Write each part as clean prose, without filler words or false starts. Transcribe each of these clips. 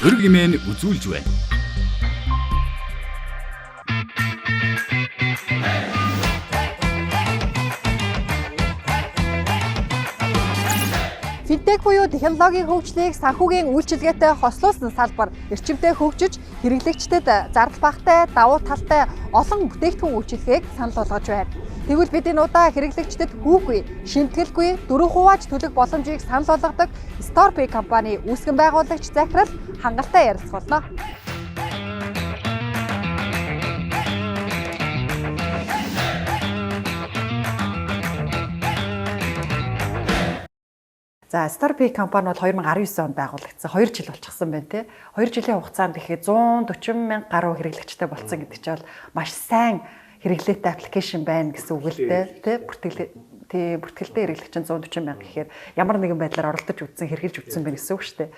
өрг имэн үзүүлж байна. Финтек буюу технологийн хөгжлийг санхүүгийн үйлчилгээтэй хослуулсан салбар эрчимтэй хөгжиж, хэрэглэгчдэд зардал багтай, давуу талтай олон бүтээгдэхүүн үйлчилгээг санал болгож байна. Тэгвэл бид энэ удаа хэрэглэгчдэд хүүгүй, шимтгэлгүй, дөрвөн хувааж төлөх боломжийг санал болгодог StorePay компани үүсгэн байгуулагч захирал хангалттай ярилцуулна. За StorePay компани бол 2019 онд байгуулагдсан. 2 жил болчихсон байна тий. 2 жилийн хугацаанд тэгэхээр 140 мянга гаруй хэрэглэгчтэй болсон гэдэг чинь бол маш сайн хэрэглээтэй аппликейшн байна гэсэн үг л дээ тий. Бүртгэлтэй хэрэглэгч нь 140 мянга гэхээр ямар нэгэн байдлаар оролдож үзсэн, хэрэгжилж үзсэн байна гэсэн үг шүү дээ.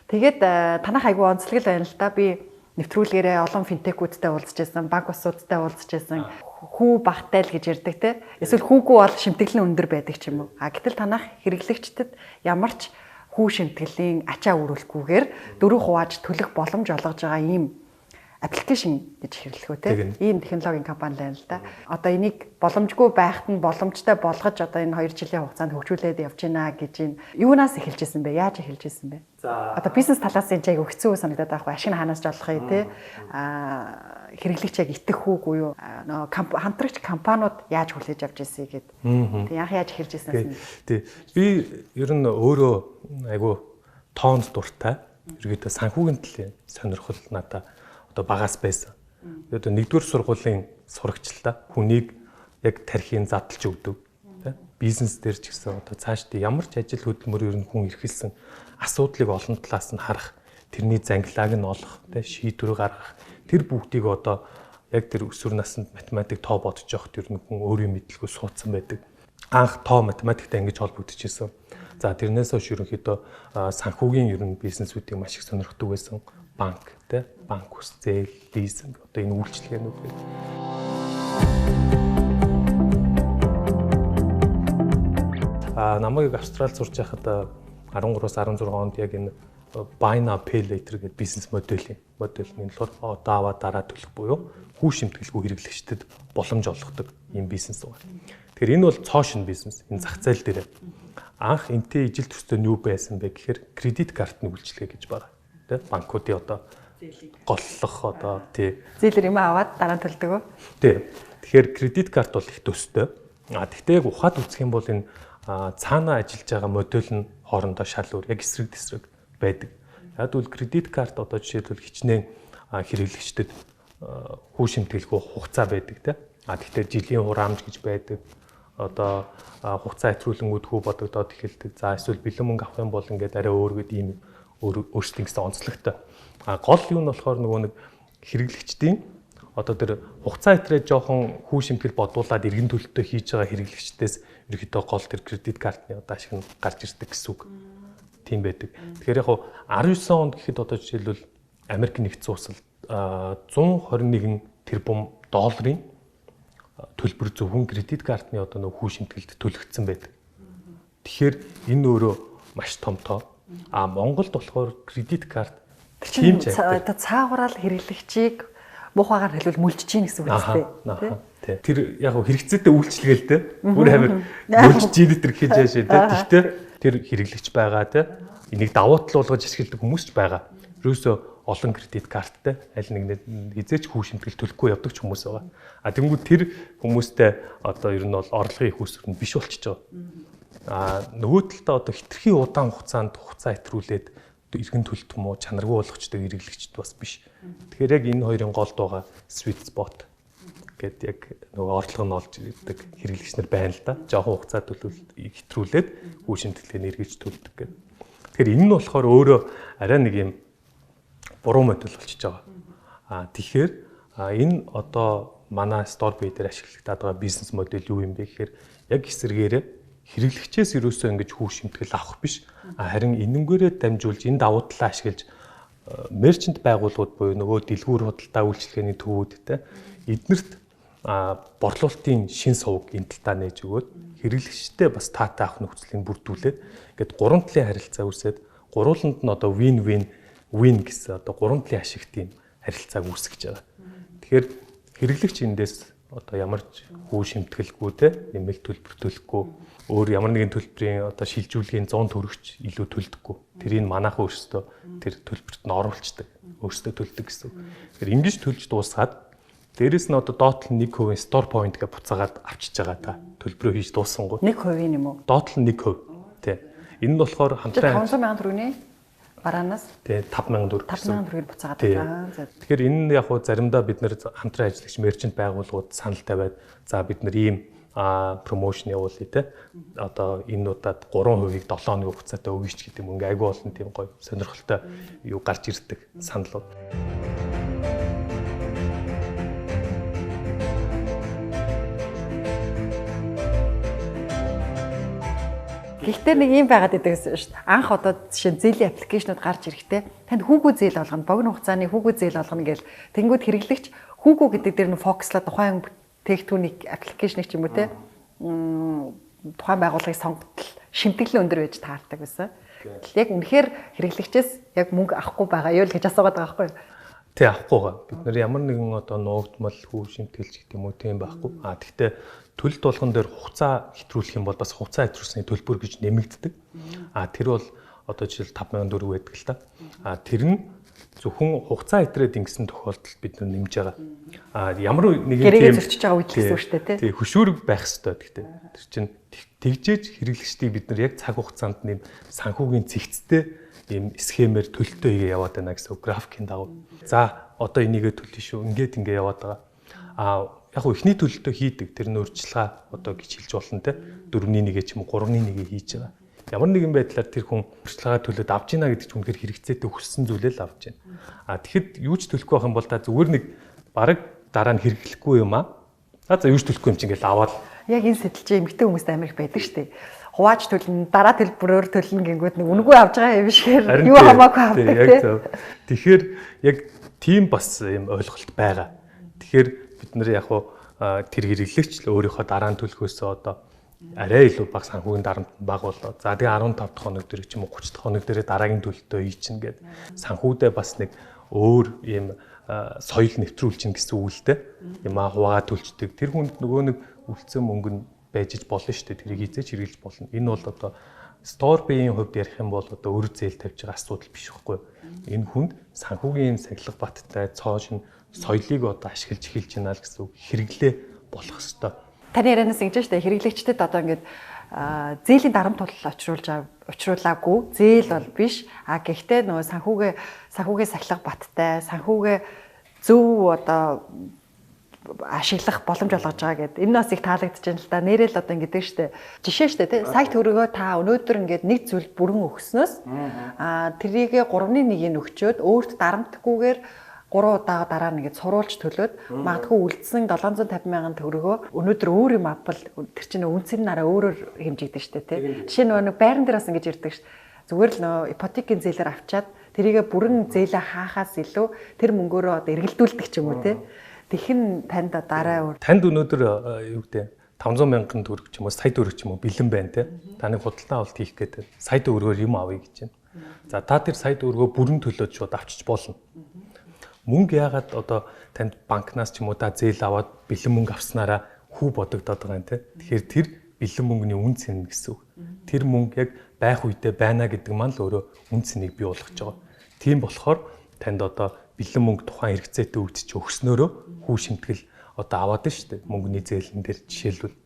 Тэгээд танах айгүй онцлог байна л да. Би нэвтрүүлгээрээ олон финтекүүдтэй уулзж байсан, банк усуудтай уулзж байсан. Хүү багтай л гэж ярьдаг те. Эсвэл хүүгүй бол шимтгэл нь өндөр байдаг ч юм уу. Гэтэл танах хэрэглэгчдэд ямар ч хүү шимтгэлийн ачаа өрүүлэхгүйгээр дөрөв хувааж төлөх боломж олгож байгаа ийм аппликейшн гэж хэрэглэхөө те. Ийм технологийн компани байна л да. Одоо энийг боломжгүй байхад нь боломжтой болгож одоо энэ 2 жилийн хугацаанд хөгжүүлээд явж байна гэж энэ юунаас эхэлж ирсэн бэ? Яаж эхэлж ирсэн бэ? Одоо бизнес талаас энэ айгүй хэцүү санагдаад байгаа хгүй. Ашиг нь хаанаас ч олохыг те. Хэрэглэгч яг итгэх үгүй юу? Хамтрагч компаниуд яаж хүлээж авч ирсэй гэд. Тэг яах яаж эхэлж ирсэн юм. Тэг би ер нь өөрөө айгүй тоонд дуртай. Ерөөдөө санхүүгийн төлөө сонирхол надаа одоо багаас байсан. Одоо нэгдүгээр сургуулийн сурагчлаа хүнийг яг тархийг задлж өгдөг. Бизнес дээр ч гэсэн одоо цаашдаа ямар ч ажил хөдөлмөр ер нь хүн эрхэлсэн асуудлыг олон талаас нь харах, тэрний зангилааг нь олох, шийдвэр гаргах. Тэр бүгдийг одоо яг тэр өсвөр наснд математик тоо бодож явахд ер нь хүн өөрийн мэдлэгөө суудсан байдаг. Анх тоо математиктэй ингэж холбогдчихсэн. За тэрнээс хойш ерөнхийдөө санхүүгийн ер нь бизнесүүдийг маш их сонирхдаг байсан. Банк, банк ус, зээл, лизинг одоо энэ үйлчилгээнүүд гэдэг. Намайг Австралид сурч байхад 13-аас 16 онд яг энэ Buy Now Pay Later гэдэг бизнес модель нь болохоор одоо аваа дараа төлөх буюу хүү шимтгэлгүй хэрэглэгчдэд боломж олгодог ийм бизнес байна. Тэгэхээр энэ бол цоошин бизнес. Энэ зах зээл дээр анх энтэй ижил төстэй нь юу байсан бэ гэхээр кредит картны үйлчилгээ гэж байна. Банкуудын одоо голлох одоо тий зээлэр юм аваад дараа нь төлдөг үү? Тий. Тэгэхээр кредит карт бол их төстэй. Тэгтээ яг ухаад үзэх юм бол энэ цаана ажиллаж байгаа модель нь хоорондоо шал өөр яг эсрэг тесрэг байдаг. Яг бол кредит карт одоо жишээлбэл хичнээн хэрэглэгчдэд хүү шимтгэлгүй хугацаа байдаг тий. Тэгтээ жилийн хураамж гэж байдаг. Одоо хугацаа хэтрүүлэнгүүд хүү бодогдоод эхэлдэг. За эсвэл бэлэн мөнгө авах юм бол ингээд арай өөр гэдэг ийм өөрсдийн гэсэн онцлогтой. Гол юу нь болохоор нөгөө нэг хэрэглэгчдийн одоо тэр хугацаа хэтрээ жоохон хүү шимтгэл бодуулаад эргэн төлөлтөө хийж байгаа хэрэглэгчдээс ерөөхдөө гол тэр кредит картны одоо ашиг нь гарч ирдэг гэсэн үг. Тийм байдаг. Тэгэхээр яг 19 онд гэхэд одоо жишээлбэл Америк нэгдсэн улсад 121 тэрбум долларын төлбөр зөвхөн кредит картны одоо нөгөө хүү шимтгэлд төлөгдсөн байдаг. Тэгэхээр энэ өөрөө маш том тоо. Монголд болохоор кредит карт тийм ч одоо цаагаараа хэрэглэгчийг муухайгаар хэлбэл мүлжиж гин гэсэн үг үстэй. Тэр яг хэрэгцээтэй үйлчлэгээ л дээ. Бүр хамир мүлжиж гин дээр гэж яашаа дээ. Гэхдээ тэр хэрэглэгч байгаа те. Энийг давуу тал болгож ашигладаг хүмүүс ч байгаа. Ерөөсөө олон кредит карттай аль нэг хизээч хүү шимтгэл төлөхгүй явдаг ч хүмүүс байгаа. Тэнгүүд тэр хүмүүстэй одоо ер нь бол орлогын их өсвөр нь биш болчихж байгаа. Нөгөө талдаа одоо хитрхи удаан хугацаанд хугацаа хэтрүүлээд эргэн төлөлт юм уу чанаргүй болгочтой хэрэглэгчд бас биш. Тэгэхээр яг энэ хоёрын голд байгаа sweet spot гэд яг нөгөө орлого нь олж ирдэг хэрэглэгч нар байна л да. Жохон хугацаа төлөвлөлт хэтрүүлээд хүү шимтгэлээ эргэж төлдөг гэд. Тэгэхээр энэ нь болохоор өөрөө арай нэг юм буруу модель болчихж байгаа. Тэгэхээр энэ одоо манай StorePay дээр ашиглагдаад байгаа бизнес модель юу юм бэ гэхээр яг эсэргээрээ хэрэглэгчээс юусоо ингэж хүү шимтгэл авах биш. Харин энэнгээрээ дамжуулж энэ давуу талаа ашиглаж мерчант байгууллагууд буюу нөгөө дэлгүүр худалдаа үйлчилгээний төвүүдтэй эднэрт борлуулалтын шин сувг энэ талтаа нээж өгөөд хэрэглэгчтэй бас таатай авах нөхцөлийг бүрдүүлээд ингээд гурван талын харилцаа үүсээд гурвууланд нь одоо win-win win гэсэн одоо 3 талын ашигтын харилцааг үүсгэж байгаа. Тэгэхээр хэрэглэгч эндээс одоо ямар ч хүү шимтгэлгүй те нэмэлт төлбөр төлөхгүй өөр ямар нэгэн төлбөрийн одоо шилжүүлгийн 100 төгрөгч илүү төлдөггүй. Тэрийг манайхан өөрсдөө тэр төлбөрт нь оруулцдаг. Өөрсдөө төлдөг гэсэн. Тэгэхээр ингэж төлж дуусгаад дээрэс нь одоо доотлол 1% store point гэж буцаагаад авчиж байгаа та. Төлбөрөө хийж дуусангууд 1% юм уу? Доотлол 1%. Тий. Энэ нь болохоор хамтран 500 сая төгрөгийн бараанаас тий 5000 төгрөг. 5000 төгрөгийг буцаагаад байгаа. Тэгэхээр энэ нь яг хуу заримдаа бид нэр хамтран ажиллагч мерчант байгууллагууд санал тавиад за бид нар ийм промошн явуулъя те. Одоо энэ удаад 3%-ийг 7 хоногийн хугацаатай өгөөч гэдэг юм. Ингээ айгүй олон тийм гоё сонирхолтой юу гарч ирдэг саналууд. Гэхдээ нэг юм байгаад байдаг гэсэн шүү дээ. Анх одоо жишээ нь зээлийн аппликейшнуд гарч ирэхдээ танд хүүгүү зээл олгоно, богино хугацааны хүүгүү зээл олгоно гэж тэнгууд хэрэглэгч хүүгүү гэдэг дээр нь фокуслаа тухайн бүтээгдэхүүнийг аппликейшнийг ч юм уу те тухайн байгууллагыг сонгогдол шимтгэл өндөр байж таардаг байсан. Яг үнэхээр хэрэглэгчээс яг мөнгө авахгүй байгаа юу л гэж асуугаад байгаа байхгүй юу? Тий авахгүй байгаа. Бид нар ямар нэгэн одоо нуугдмал хүү шимтгэлж гэдэг юм уу тийм байхгүй. Гэхдээ төлөлт болгон дээр хугацаа хэтрүүлэх юм бол бас хугацаа хэтрүүлсний төлбөр гэж нэмэгддэг. Тэр бол одоо жишээл 5000 төгрөг байдаг л та. Тэр нь зөвхөн хугацаа хэтрээд ингэсэн тохиолдолд бид нар нэмж байгаа. Ямар нэгэн гэрээгээ зөрчиж байгаа үед гэсэн үг шүү дээ тий. Хөшүүрэг байх ёстой гэхдээ тэр чинь тэгжээж хэрэглэгчдийг бид нар яг цаг хугацаанд нэм санхүүгийн цэгцтэй ийм схемээр төлөлтөө хийгээ яваад байна гэсэн графикийн дагуу. За одоо энийгээ төлнө шүү. Ингээд ингэ яваад байгаа. Яг хөө ихний төлөлтөө хийдэг тэр нь урьдчилгаа одоо гэж хэлж болно те 4-ний 1 ч юм уу 3-ний 1 хийж байгаа. Ямар нэгэн байдлаар тэр хүн урьдчилгаа төлөөд авч ийна гэдэг чинь үнэхээр хэрэгцээтэй хүссэн зүйлээ л авч байна. Тэгэхэд юу ч төлөхгүй байх юм бол та зүгээр нэг бараг дараа нь хэрэглэхгүй юм аа. За юу ч төлөхгүй юм чинь ингээл аваад. Яг энэ сэтэлч эмгтэй хүмүүст амар их байдаг шүү дээ. Хувааж төлнө, дараа төлбөрөөр төлнө гингүүд нэг үнэгүй авч байгаа юм шигээр юу хамаагүй авдаг тийм. Тэгэхээр яг тийм бас юм ойлголт байгаа. Тэгэхээр бид нар яг тэр хэрэглэгч л өөрийнхөө дараа нь төлөхөөсөө одоо арай илүү бага санхүүгийн дарамт бага болоо. За тэгээ 15 дахь хоног дээр ч юм уу 30 дахь хоног дээр дараагийн төлөлтөө хийчин гэдэг санхүүдээ бас нэг өөр юм соёл нэвтрүүлчин гэсэн үгтэй юм хуваагаа төлждөг. Тэр хүнд нөгөө нэг үлдсэн мөнгө нь байж болно шүү дээ. Тэрийг хизээч хэрэглэж болно. Энэ бол одоо store pay-ийн хувьд ярих юм бол одоо өөр зээл тавьж байгаа асуудал биш байхгүй. Энэ хүнд санхүүгийн сахилга баттай цоошин соёлыг одоо ашиглаж эхэлж байна л гэсэн үг хэрэглээ болох ёстой. Таны ярианаас ингэж штэ хэрэглэгчдэд одоо ингээд зээлийн дарамт учруулаагүй зээл бол биш. Гэхдээ нөгөө санхүүгийн сахилга баттай, санхүүгээ зөв одоо ашиглах боломж олгож байгаа гэдэг. Энэ бас их таалагдж байна л да. Нэрэл одоо ингэдэг штэ. Жишээ штэ тий. Сайт хөрөгөө та өнөөдөр ингээд нэг зүйл бүрэн өгснөөс тэрийгэ 3-ны 1-ийг өгчөөд өөрт дарамтгүйгээр 3 удаа дараа нэгэд суруулж төлөөд магадгүй үлдсэн 750 мянган төгрөгөө өнөөдөр өөр юм авбал тэр чинь үнцэн нараа өөрөөр хэмжигдэж штэ тий. Жишээ нэг байран дээр бас ингэж ирдэг ш. Зүгээр л нөө ипотекийн зээлээр авчаад тэрийгэ бүрэн зээлээ хаахаас илүү тэр мөнгөөрөө одоо эргэлдүүлдэг ч юм уу тий. Тэхэн танд дараа танд өнөөдөр юу гэдэг 500 мянган төгрөг ч юм уу сая төгрөг ч юм уу бэлэн байна те. Таны худалдаа авалт хийх гэдэг сая төгрөгөөр юм авъя гэж байна. За та тэр сая төгрөгөө бүрэн төлөөд шууд авчиж болно. Мөнгө яагаад одоо танд банкнаас ч юм уу та зээл аваад бэлэн мөнгө авснараа хүү бодогдоод байгаа юм те. Тэгэхээр тэр бэлэн мөнгөний үн цэн гэсэн үг. Тэр мөнгө яг байх үедээ байна гэдэг маань л өөрөө үн цэнийг бий болгож байгаа. Тийм болохоор танд одоо бэлэн мөнгө тухайн хэрэгцээтэй үүдч өгснөөрөө хүү шимтгэл одоо аваад нь шүү дээ. Мөнгөний зээлэн дээр жишээлбэл.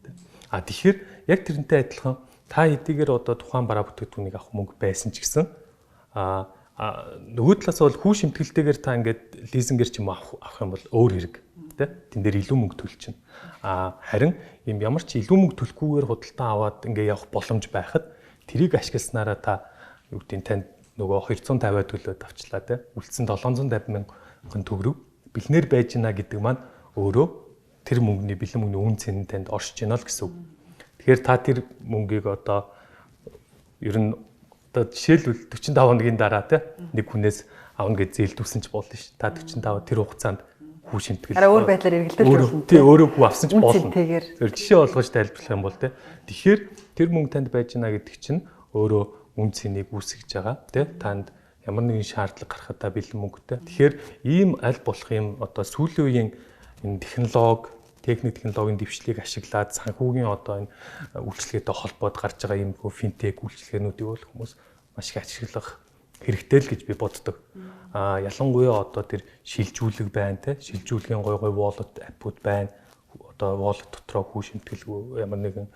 Тэгэхээр яг тэрнтэй адилхан та хэдийгээр одоо тухайн бараа бүтээгдэхүүнийг авах мөнгө байсан ч гэсэн нөгөө талаас бол хүү шимтгэлтэйгээр та ингээд лизингээр ч юм авах юм бол өөр хэрэг тий. Тэн дээр илүү мөнгө төлчихнэ. Харин юм ямар ч илүү мөнгө төлөхгүйгээр худалдаа аваад ингээд явах боломж байхад тэрийг ашигласнараа та юу гэдэг танд нөгөө 250 төлөөд авчлаа тий. Үлдсэн 750 мянган төгрөг бэлнээр байж гинэ гэдэг маань өөрөө тэр мөнгөний бэлэн мөнгөний үн цэн танд оршиж гинэ л гэсэн үг. Тэгэхээр та тэр мөнгийг одоо ер нь одоо жишээлбэл 45 хоногийн дараа тий нэг хүнээс авна гэж зээлдүүлсэн ч болно ш. Та 45 тэр хугацаанд хүү шимтгэл. Өөр байдлаар эргэлдэж болно. Тий өөрөө хүү авсан ч болно. Тэр жишээ олгож тайлбарлах юм бол тий. Тэгэхээр тэр мөнгө танд байж гинэ гэдэг чинь өөрөө үн цэнийг үүсгэж байгаа тий. Танд ямар нэгэн шаардлага гарахтаа бэлэн мөнгөтэй. Тэгэхээр ийм аль болох ийм одоо сүүлийн үеийн энэ технологи, технологийн дэвшлиг ашиглаад санхүүгийн одоо энэ үйлчлэгээтэй холбоод гарч байгаа ийм финтек үйлчлэгээнүүдийг бол хүмүүс маш их ашиглах хэрэгтэй л гэж би боддог. Ялангуяа одоо тэр шилжүүлэг байна те. Шилжүүлгийн гой wallet app-ууд байна. Одоо wallet дотроо хүү шимтгэлгүй ямар нэгэн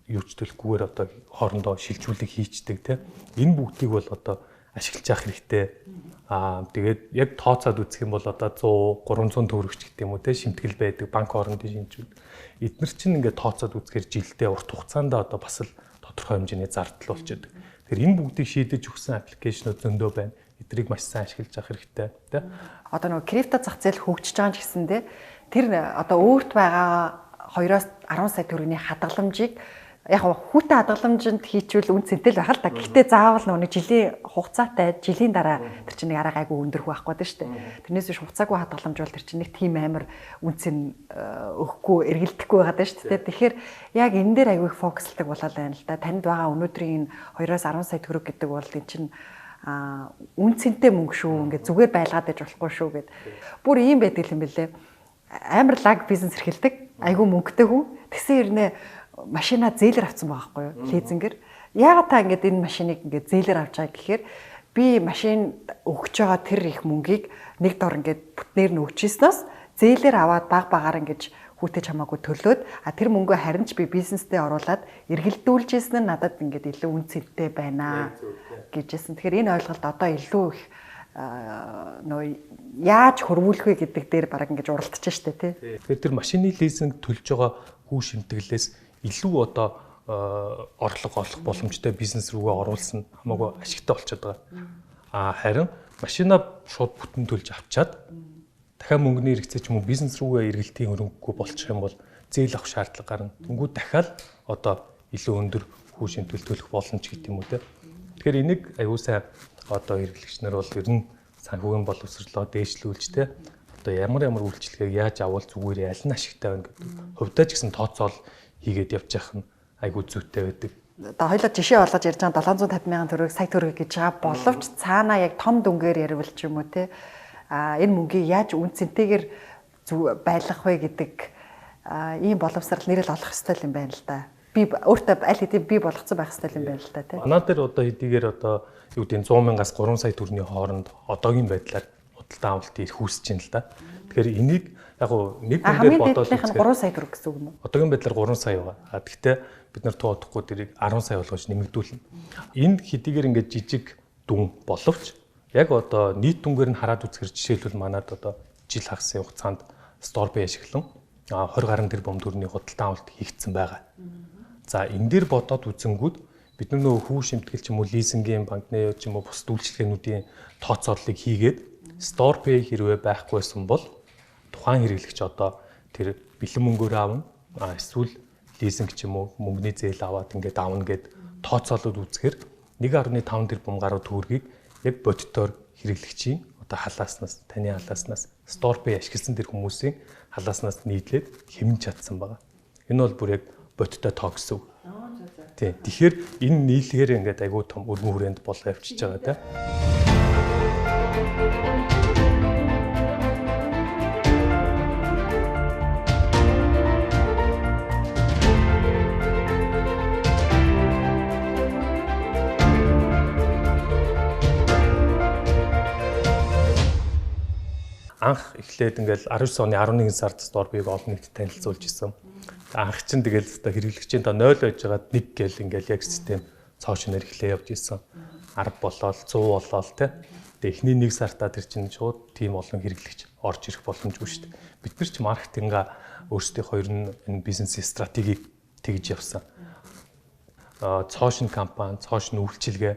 юучлэлгүйгээр одоо хоорондоо шилжүүлэг хийцдэг те. Энэ бүгдийг бол одоо ашиглаж явах хэрэгтэй. Тэгээд яг тооцоод үзэх юм бол одоо 100 300 төгрөгч гэдэг юм уу те шимтгэл байдаг банк хоорондын шинжүүд. Эдгээр чинь ингээд тооцоод үзэхээр жилдээ урт хугацаанд одоо бас л тодорхой хэмжээний зардал болчиход. Тэгэхээр энэ бүгдийг шийдэж өгсөн аппликейшнуд зөндөө байна. Эдрийг маш сайн ашиглаж авах хэрэгтэй тий. Одоо нөгөө крипто зах зээл хөгжиж байгаа ч гэсэндээ тэр одоо өөрт байгаа 2-оос 10 сая төгрөгийн хадгаламжийг яг хүүтэй хадгаламжинд хийчихвэл үн цэнтэй л байх л та. Гэхдээ заавал нөгөө жилийн хугацаатай жилийн дараа тэр чинь нэг арга айгу өндөрөх байхгүй дээ шүү дээ. Тэрнээс биш хугацаагүй хадгаламж бол тэр чинь нэг тийм амар үн цэн өгөхгүй эргэлдэхгүй байгаа дээ шүү дээ. Тэгэхээр яг энэ дээр айгу их фокуслдаг болоод байна л да. Танд байгаа өнөөдрийн 2-оос 10 сая төгрөг гэдэг бол энэ чинь үн цэнтэй мөнгө шүү. Ингээд зүгээр байлгаад байж болохгүй шүү гэд. Бүр ийм байдаг юм бэлээ. Амар лаг бизнес эрхэлдэг. Айгу мөнгөтэй хүн. Тэгсэн хэрнээ машина зээлэр авсан байгаа байхгүй юу? Лизингээр. Яагаад та ингээд энэ машиныг ингээд зээлэр авч байгаа гэхээр би машин өгч байгаа тэр их мөнгийг нэг дор ингээд бүтнээр нь өгчээснээс зээлэр аваад багаар ингээд хүүтэй чамаагүй төлөөд тэр мөнгөө харин ч би бизнесдээ оруулаад эргэлдүүлжсэн нь надад ингээд илүү үн цэнтэй байна гэжсэн. Тэгэхээр энэ ойлголт одоо илүү их нөө яаж хөрвүүлэх вэ гэдэг дээр бараг ингэж уралдаж штэ тий. Тэгэхээр тэр машины лизинг төлж байгаа хүү шимтгэлээс илүү одоо орлого олох боломжтой бизнес рүүгээ оруулсан хамаагүй ашигтай болчиход байгаа. Харин машина шууд бүтэн төлж авчаад дахиад мөнгөний хэрэгцээ ч юм уу бизнес рүүгээ эргэлтийн хөрөнгөгүй болчих юм бол зээл авах шаардлага гарна. Тэнгүүд дахиад одоо илүү өндөр хүү шимтгэл төлөх боломж гэдэг юм уу те. Тэгэхээр энийг аюу сайн одоо хэрэглэгч нар бол ер нь санхүүгийн боловсролоо дээшлүүлж те. Одоо ямар үйлчлэгийг яаж авал зүгээр аль нь ашигтай байна гэдэг. Хувьдаа ч гэсэн тооцоол хийгээд явж явах нь айгүй зүйтэй байдаг. Одоо хоёлоо жишээ болгож ярьж байгаа 750 мянган төгрөг сая төгрөг гэж байгаа боловч цаанаа яг том дүнгээр ярил ч юм уу те. Энэ мөнгийг яаж үн цэнтэйгээр байлгах вэ гэдэг ийм боловсрал нэрэл олох ёстой юм байна л да. Би өөртөө аль хэдийн би болгоцсон байх ёстой юм байна л да те. Манай дээр одоо хэдийгээр одоо юу гэдэг 100 мянгаас 3 сая төгрөгийн хооронд одоогийн байдлаар худалдан авалт их үүсэж байна л да. Тэгэхээр энийг яг нэг хүн дээр бодоод үзэхээр 3 сая төгрөг гэсэн үг нь. Одоогийн байдлаар 3 сая байгаа. Гэхдээ бид нар тоодохгүй тэрийг 10 сая болгож нэмэгдүүлнэ. Энд хэдийгээр ингээд жижиг дүн боловч яг одоо нийт дүнгээр нь хараад үзэхэр жишээлбэл манад одоо жил хагасын хугацаанд StorePay ашиглан 20 гаруй тэрбум төгрөгийн худалдан авалт хийгдсэн байгаа. За энэ дээр бодоод үзэнгүүд бид нар нөгөө хүү шимтгэл ч юм уу лизингийн банкны ч юм уу бус үйлчлэгээнүүдийн тооцооллыг хийгээд StorePay хэрвээ байхгүйсэн бол тухайн хэрэглэгч одоо тэр бэлэн мөнгөөр аавна эсвэл лизинг ч юм уу мөнгөний зээл аваад ингээд аавна гэд тооцоолоод үзэхээр 1.5 тэрбум гаруй төгрөгийг яг бодитоор хэрэглэгчийн одоо халааснаас таны халааснаас StorePay ашигласан тэр хүмүүсийн халааснаас нийлээд хэмнэж чадсан байгаа. Энэ бол бүр яг бодиттой тоо гэсэн үг. Тийм. Тэгэхээр энэ нийлгээр ингээд айгүй том өргөн хүрээнд болоо явчихж байгаа тийм. Анх эхлээд ингээл 19 оны 11 сард StorePay-г олон нийтэд танилцуулж исэн. Анх чинь тэгэл өстой хэрэглэгчийн та 0 байж байгаад 1 гэл ингээл яг систем цоошноор эхлэе явж исэн. 10 болоод 100 болоод тий. Тэгээ эхний 1 сартаа тэр чинь шууд тийм олон хэрэглэгч орж ирэх боломжгүй шүү дээ. Бид нар ч маркетинга өөрсдийнхөө ер нь энэ бизнесийн стратеги тэгж явсан. Цоошин компани, цоошин үйлчилгээ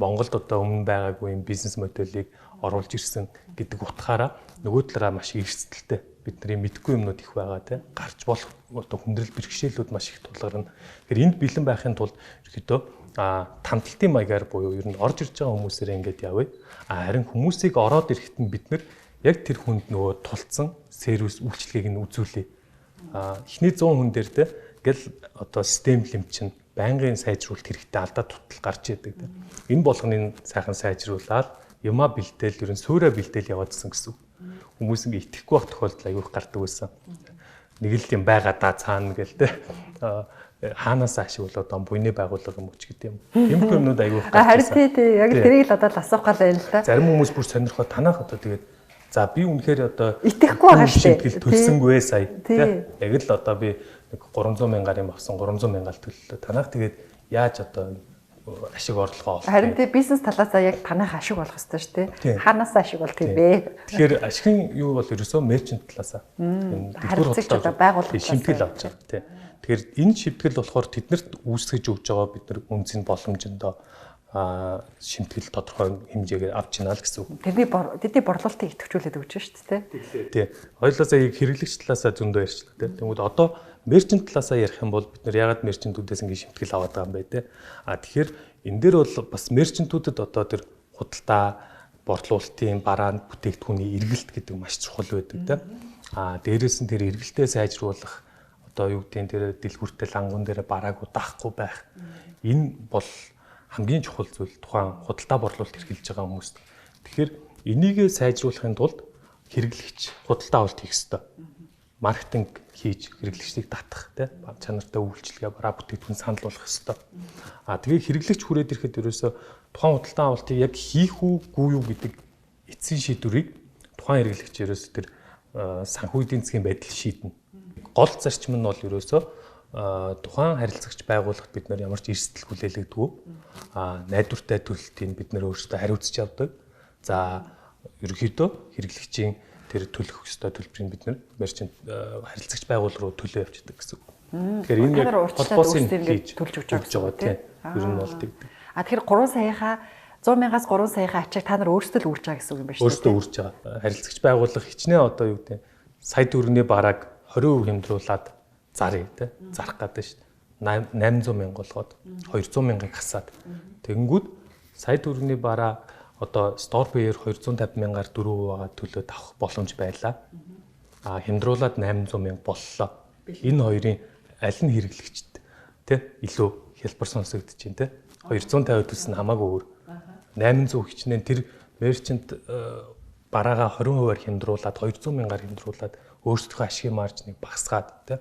Монголд одоо өмнө байгаагүй юм бизнес моделийг оруулж ирсэн гэдэг утгаараа нөгөө талаараа маш их эрсдэлтэй бидний мэдгүй юмнууд их байгаа тийм гарч болох одоо хүндрэл бэрхшээлүүд маш их тулгарна. Тэгэхээр энд бэлэн байхын тулд ерөөдөө танталтын маягаар буюу ер нь орж ирж байгаа хүмүүсээр ингэж явъя. Харин хүмүүсийг ороод ирэхэд нь бид нар яг тэр хүнд нөгөө тулцсан сервис үйлчлэгийг нь үзүүлээ. Эхний 100 хүн дээр тийм гэл одоо систем лимт чинь байнгын сайжруулалт хэрэгтэй алдаа тутал гарч идэг тийм. Энэ болгоныг сайхан сайжруулаад Яма бэлдээл ерөн суурэ бэлдээл яваадсэн гэсэн. Хүмүүс ингээ итгэхгүй байх тохиолдол аягүй гардаг байсан. Нэг л юм байгаа да цаана гэл тэ. Хаанаас ашиг болоод он буйны байгууллага юм уу ч гэдэг юм. Тиймэрхүү юмнууд аягүй гардаг. Харин тий яг тэрийг л одоо асуух гал байна л та. Зарим хүмүүс бүр сонирхоод танах одоо тэгээд за би үнэхээр одоо итгэхгүй байгаа шүү дээ. Төлсөнгүй сая тий. Яг л одоо би нэг 300 мянгаар юм авсан 300 мянгаар төллөө. Танах тэгээд яаж одоо ашиг орлогоо олох. Харин тий бизнес талаасаа яг танах ашиг болох ёстой шүү дээ. Хаанаас ашиг болт юм бэ? Тэгэхээр ашигын юу бол ерөөсөө мерчент талаасаа харилцагчдаа байгууллага шимтгэл авч байгаа тий. Тэгэхээр энэ шимтгэл болохоор тэднэрт үүсгэж өгж байгаа бид нар үнцийн боломжиндоо шимтгэл тодорхой хэмжээгээр авч ийна л гэсэн үг. Тэдний борлуулалтыг идэвхжүүлээд өгч шүү дээ тий. Хоёулаасаа яг хэрэглэгч талаасаа зөндөө ярьчлаа тий. Тэгмүүд одоо мерчент талаасаа ярих юм бол бид нар ягаад мерчентүүдээс ингэ шимтгэл аваад байгаа юм бэ тий. Тэгэхээр энэ дээр бол бас мерчентүүдэд одоо тэр худалдаа борлуулалтын бараанд бүтээгдэхүүний эргэлт гэдэг маш чухал байдаг тий. Дээрээс нь тэр эргэлтээ сайжруулах одоо юу гэдэг тэр дэлгүүртэй лангуун дээр барааг удаахгүй байх. Энэ бол хамгийн чухал зүйл тухайн худалдаа борлуулалт эрхэлж байгаа хүмүүст. Тэгэхээр энийгээ сайжруулахын тулд хэрэглэгч худалдаа авалт хийх ёстой. Маркетинг хийж хэрэглэгчдийг татах тий чанартай үйлчилгээ бараа бүтээгдэхүүн санал болгох ёстой. Тэгээ хэрэглэгч хүрээд ирэхэд ерөөсө тухайн худалдаа авалтыг яг хийх үгүй юу гэдэг эцсийн шийдвэрийг тухайн хэрэглэгч ерөөсө тэр санхүү эдийн засгийн байдал шийднэ. Гол зарчим нь бол ерөөсө тухайн харилцагч байгууллагад бид нар ямар ч эрсдэл хүлээлгдэггүй найдвартай төлөлтийг бид нар өөрсдөө хариуцж явдаг. За ерөнхийдөө хэрэглэгчийн тэр төлөх ёстой төлбөрийг бид нар мерчент харилцагч байгууллага руу төлөө явуулдаг гэсэн үг. Тэгэхээр энэ яг холбоосын хийж төлж өгч байгаа тийм. Ер нь бол тэгдэг. Тэгэхээр 3 саяхаа 100 мянгаас 3 саяхаа ачааг та нар өөрсдөө л үүрч байгаа гэсэн үг юм байна шүү дээ. Өөрсдөө үүрч байгаа. Харилцагч байгууллага хичнээн одоо юу гэдэг сая төгрөгийн барааг 20% хямдруулаад зарыг тий зарах гэдэг шүү дээ. 800 мянга болгоод 200 мянгаыг хасаад тэгэнгүүт сая төгрөгийн бараа одоо store payer 250 мянгаар 4% байгаа төлөө авах боломж байлаа. Хямдруулаад 800 мянга боллоо. Энэ хоёрын аль нь хэрэглэгчд тий илүү хялбар сонсогдож байна тий 250 төлсөн хамаагүй өөр 800 хичнээн тэр мерчент бараагаа 20%-аар хямдруулаад 200 мянгаар хямдруулаад өөрсдийнхөө ашигын маржныг багасгаад тий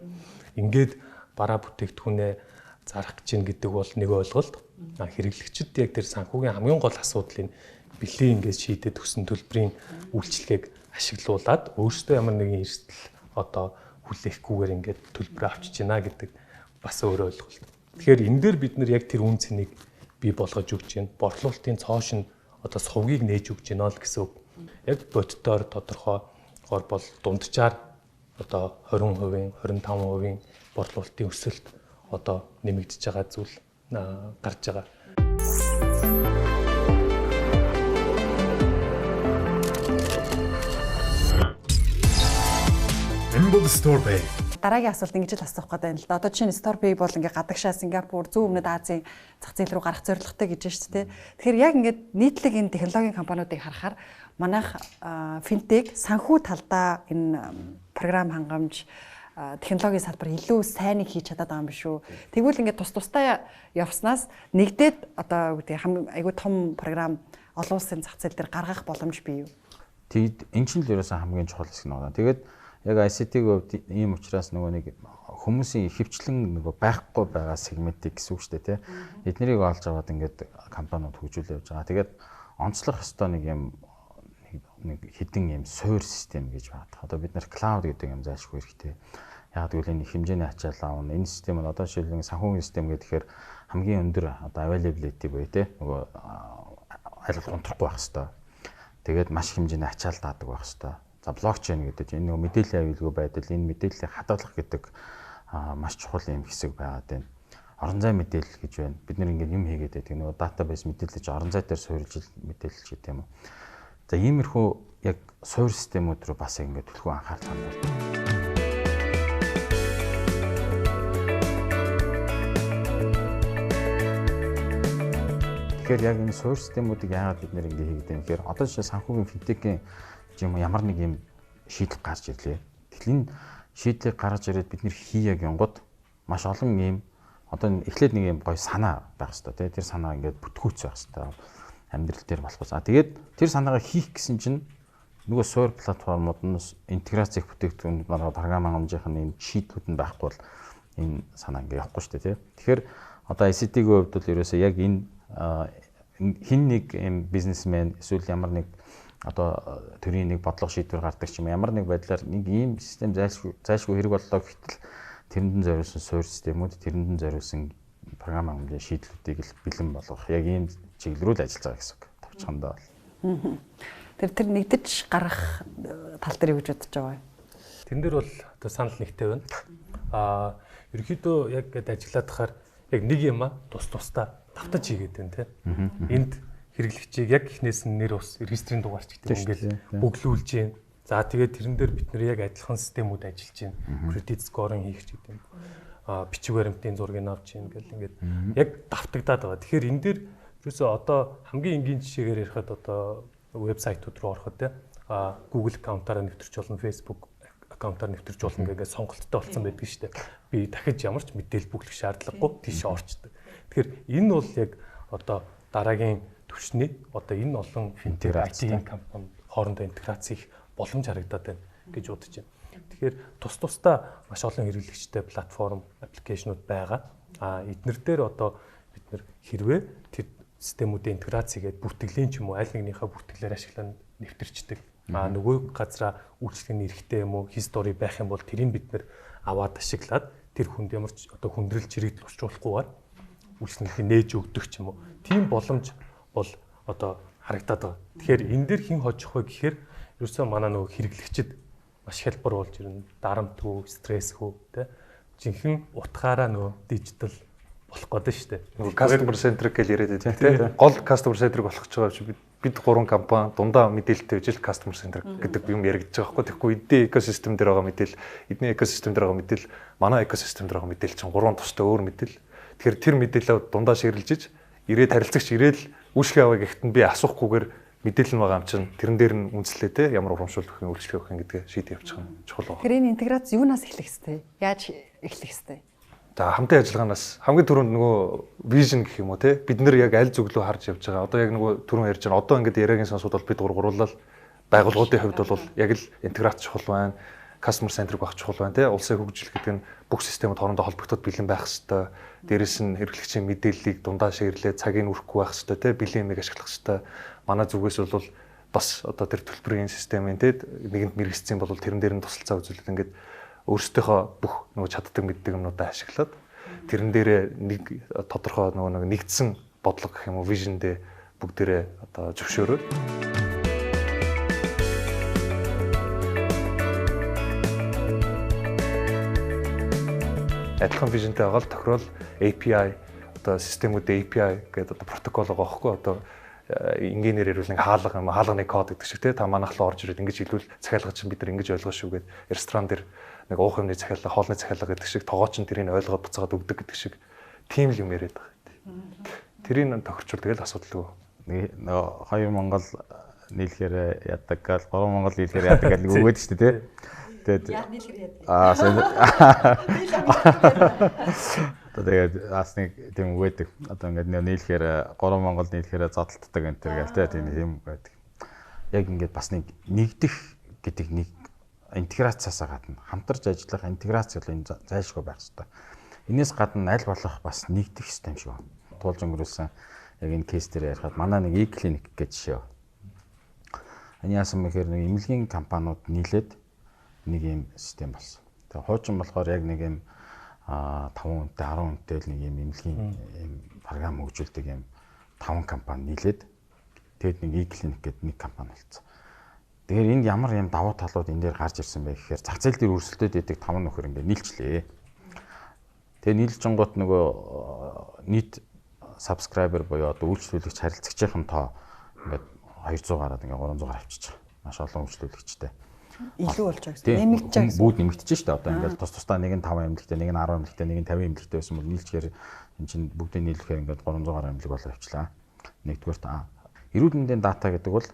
ингээд бараа бүтээгдэхүүнээ зарах гэж гэдэг бол нэг ойлголт. Хэрэглэгчд яг тэр санхүүгийн хамгийн гол асуудлыг бэлэн ингээд шийдээд өгсөн төлбөрийн үйлчилгээг ашиглуулад өөрсдөө ямар нэгэн эрсдэл одоо хүлээхгүйгээр ингээд төлбөр авчиж байна гэдэг бас өөр ойлголт. Тэгэхээр энэ дээр бид нар яг тэр үн цэнийг бий болгож өгч байна. Борлуулалтын цоош нь одоо сувгийг нээж өгч байна л гэсэн үг. Яг боддоор тодорхойгоор бол дунджаар одоо 20%, 25% борлуулалтын өсөлт одоо нэмэгдэж байгаа зүйл гарч байгаа. Embed Store Pay. Дараагийн асуулт ингэж л асуух гэдэг юм л да. Одоо жишээ нь Store Pay бол ингээ гадагшаа Сингапур, Зүүн Өмнөд Азийн зах зээл рүү гарах зорилготой гэж байна шүү дээ. Тэгэхээр яг ингээд нийтлэг энэ технологийн компаниудыг харахаар манайх финтек санхүү талдаа энэ програм хангамж технологийн салбар илүү сайныг хийж чадаад байгаа юм биш үү. Тэгвэл ингээд тусдаа явснаас нэгдээд одоо айгүй том програм олон улсын зах зээл дээр гаргах боломж бий юу? Тэгэд эн чинь л ерөөсөн хамгийн чухал хэсэг нь байна. Тэгээд яг ICT-г хувьд ийм учраас нөгөө нэг хүмүүсийн хөвчлэн нөгөө байхгүй байгаа сегментийг гэсэн үг шүү дээ, тий. Эднэрийг олж аваад ингээд компаниуд хөгжүүлж явж байгаа. Тэгээд онцлох ёстой нэг юм нэг хідэн юм суур систем гэж байна. Одоо бид нар клауд гэдэг юм зайлшгүй хэрэгтэй. Яг гэвэл энэ хэмжээний ачаал аавна. Энэ систем нь одоо жишээлбэл санхүүгийн систем гэхээр хамгийн өндөр одоо availability буюу тий нөгөө айлгал унтрахгүй байх ёстой. Тэгээд маш хэмжээний ачаал даадаг байх ёстой. За блокчейн гэдэг энэ нөгөө мэдээллийн аюулгүй байдал, энэ мэдээллийг хадгалах гэдэг маш чухал юм хэсэг байгаад байна. Орон зай мэдээлэл гэж байна. Бид нэр ингээд юм хийгээд байдаг. Нөгөө database мэдээлэл орон зай дээр суурилж мэдээлэл гэдэг юм уу. За иймэрхүү яг суур системүүд рүү бас ингээд төлхөө анхаарал хандуулдаг. Тэгэхээр яг энэ суур системүүдийг яагаад бид нэр ингээд хийгээд байна гэхээр одоо жишээ санхүүгийн финтекийн юм ямар нэг юм шийдэл гарч ирлээ. Тэгэхээр энэ шийдлийг гаргаж ирээд бид нэр хийя гингод маш олон юм одоо эхлээд нэг юм гоё санаа байх хэрэгтэй тий. Тэр санаа ингээд бүтгүүц байх хэрэгтэй. амьдрал дээр болох бас. Тэгээд тэр санаагаа хийх гэсэн чинь нөгөө суур платформуд нь интеграц их бүтээгдэхүүн програм хангамжийн энэ шийдлүүд нь байхгүй бол энэ санаа ингээ явахгүй шүү дээ. Тэгэхээр одоо ICT-ийн хувьд бол ерөөсөө яг энэ хин нэг юм бизнесмен эсвэл ямар нэг одоо төрийн нэг бодлого шийдвэр гаргадаг ч юм ямар нэг байдлаар нэг ийм систем зайлшгүй хэрэг боллоо гэтэл тэрэнд нь зориулсан суур системүүд тэрэнд нь зориулсан програм хангамжийн шийдлүүдийг л бэлэн болгох яг ийм чиглэл рүү л ажиллаж байгаа гэсэн үг. Товчхондоо бол. Тэр нэгдэж гарах тал дээр юу гэж бодож байгаа вэ? Тэн дээр бол одоо санал нэгтэй байна. Ерөнхийдөө яг гээд ажиллаад тахаар яг нэг юм тус-тусдаа давтаж хийгээд байна те. Энд хэрэглэгчийг яг эхнээс нь нэр ус регистрийн дугаарч гэдэг ингээл бөглүүлж байна. За тэгээд тэрэн дээр бид нэр яг адилхан системүүд ажиллаж байна. Credit scoring хийх ч гэдэг юм. Бичиг баримтын зургийг авч ийн гэл ингээд яг давтагдаад байгаа. Тэгэхээр энэ дээр ерөөсөө одоо хамгийн энгийн жишээгээр ярихад одоо вебсайтууд руу ороход те Google аккаунтаараа нэвтэрч болно, Facebook аккаунтаар нэвтэрч болно гэдэг сонголттой болсон байдаг шүү дээ. Би дахиж ямар ч мэдээлэл бүглэх шаардлагагүй тийш орчдөг. Тэгэхээр энэ бол яг одоо дараагийн түвшний одоо энэ олон финтех IT компани хоорондоо интеграц хийх боломж харагдаад байна гэж бодож байна. Тэгэхээр тус-тусдаа маш олон хэрэглэгчтэй платформ, аппликейшнуд байгаа. Эднэр дээр одоо бид нэр хэрвээ тэр системүүдийн интеграц хийгээд бүртгэлийн ч юм уу аль нэгнийхээ бүртгэлээр ашиглан нэвтэрчдэг. Нөгөө газараа үйлчлэгийн эрэхтэй юм уу, хистори байх юм бол тэрийг бид нэр аваад ашиглаад тэр хүнд ямар ч одоо хүндрэл чирэгдэл учруулахгүйгээр үйлчлэгийг нээж өгдөг ч юм уу. Тийм боломж бол одоо харагдаад байгаа. Тэгэхээр энэ дэр хэн хожих вэ гэхээр ерөөсөө манай нөгөө хэрэглэгчид маш хялбар болж ирнэ. Дарамтгүй, стрессгүй тэ жинхэнэ утгаараа нөгөө дижитал болох гэдэг шүү дээ. Нөгөө customer centric гэж яриад байдаг тийм. Гол customer centric болох гэж байгаа чи бид гурван компани дундаа мэдээлэлтэй үжил customer centric гэдэг юм яригдж байгаа байхгүй. Тэгэхгүй эдний экосистем дээр байгаа мэдээлэл, эдний экосистем дээр байгаа мэдээлэл, манай экосистем дээр байгаа мэдээлэл чинь гурван тустай өөр мэдээлэл. Тэгэхээр тэр мэдээлэлээ дундаа ширэлжиж ирээд харилцагч ирээд үйлчлэгээ аваа гэхэд нь би асуухгүйгээр мэдээлэл нь байгаа юм чинь тэрэн дээр нь үнслээ те ямар урамшуул өгөх юм үйлчлэгээ өгөх юм гэдгээ шийдэж явчих нь чухал байна. Тэгэхээр энэ интеграц юунаас эхлэх хэвтэй? Яаж эхлэх хэвтэй? За хамтын ажиллагаанаас хамгийн түрүүнд нөгөө вижн гэх юм уу те бид нэр яг аль зүглөө харж явж байгаа. Одоо яг нөгөө түрүүн ярьж байгаа. Одоо ингээд яриагийн сонсууд бол бид гурлал байгууллагуудын хувьд бол яг л интеграц чухал байна. Customer centric байх чухал байна те. Улсын хөгжил гэдэг нь бүх системүүд хоорондоо холбогдоод бэлэн байх хэрэгтэй. Дээрээс нь хэрэглэгчийн мэдээллийг дундаа ширлээ цагийг үрхгүй байх хэрэгтэй те. Бэлэн юмыг ашиглах хэрэгтэй. Манай зүгээс бол бас одоо тэр төлбөрийн системийн те нэгэнд мэрэгцсэн бол тэрэн дээр нь тусалцаа үзүүлээд ингээд өөрсдийнхөө бүх нөгөө чаддаг мэддэг юмнуудаа ашиглаад тэрэн дээрээ нэг тодорхой нөгөө нэгдсэн бодлого гэх юм уу вижндээ бүгдээрээ одоо зөвшөөрөөд адилхан вижнтэй байгаа л тохирол API одоо системүүдээ API гэдэг одоо протокол байгаа байхгүй одоо энгийнээр ирвэл нэг хаалганы код гэдэг шиг те та манайх руу орж ирээд ингэж хэлвэл захиалга чинь бид нар ингэж ойлгоо шүү гэд ресторан дээр нэг уух юмны захиалга, хоолны захиалга гэдэг шиг тогооч нь тэрийг ойлгоод буцаагаад өгдөг гэдэг шиг тийм л юм яриад байгаа. Тэрийг тохирчвол тэгэл асуудалгүй. Нэг хоёр Монгол нийлэхээр яадаг гал, гурван Монгол нийлэхээр яадаг гал нэг өгөөд шүү дээ. Тэгээд яа нийлэхээр яадаг. Тэгээд асны тийм өгөөдөг. Одоо ингээд нийлэхээр гурван Монгол нийлэхээр зодтолдог энэ төр гээл тийм юм байдаг. Яг ингээд бас нэг нэгдэх гэдэг нэг интеграцаасаа гадна хамтарч ажиллах интеграц бол энэ зайлшгүй байх хэрэгтэй. Энээс гадна аль болох бас нэгдэх систем шиг байна. Туулж өнгөрүүлсэн яг энэ кейс дээр ярихад манай нэг e-clinic гэж жишээ. Они яасан мэхээр нэг эмнэлгийн компаниуд нийлээд нэг юм систем болсон. Тэгээ хуучин болохоор яг нэг юм 5 хүнтэй 10 хүнтэй л нэг юм эмнэлгийн програм хөгжүүлдэг юм 5 компани нийлээд тэгээд нэг e-clinic гэдэг нэг компани болсон. Тэгэхээр энд ямар юм давуу талууд энэ дээр гарч ирсэн бэ гэхээр зах зээл дээр өрсөлдөд идэг 5 нөхөр ингээд нийлчлээ. Тэгээ нийлж гонгот нөгөө нийт subscriber буюу одоо үйлчлүүлэгч харилцагчийн тоо ингээд 200 гараад ингээд 300 гараад авчиж байгаа. Маш олон үйлчлүүлэгчтэй. Илүү болж байгаа гэсэн. Нэмэгдэж байгаа. Бүгд нэмэгдэж шүү дээ. Одоо ингээд тус-тусдаа нэг нь 5 эмнэлэгтэй, нэг нь 10 эмнэлэгтэй, нэг нь 50 эмнэлэгтэй байсан бол нийлчихээр эн чинь бүгдийг нийлэхээр ингээд 300 гаруй эмнэлэг болоо авчлаа. Нэгдүгээрт эрүүл мэндийн дата гэдэг бол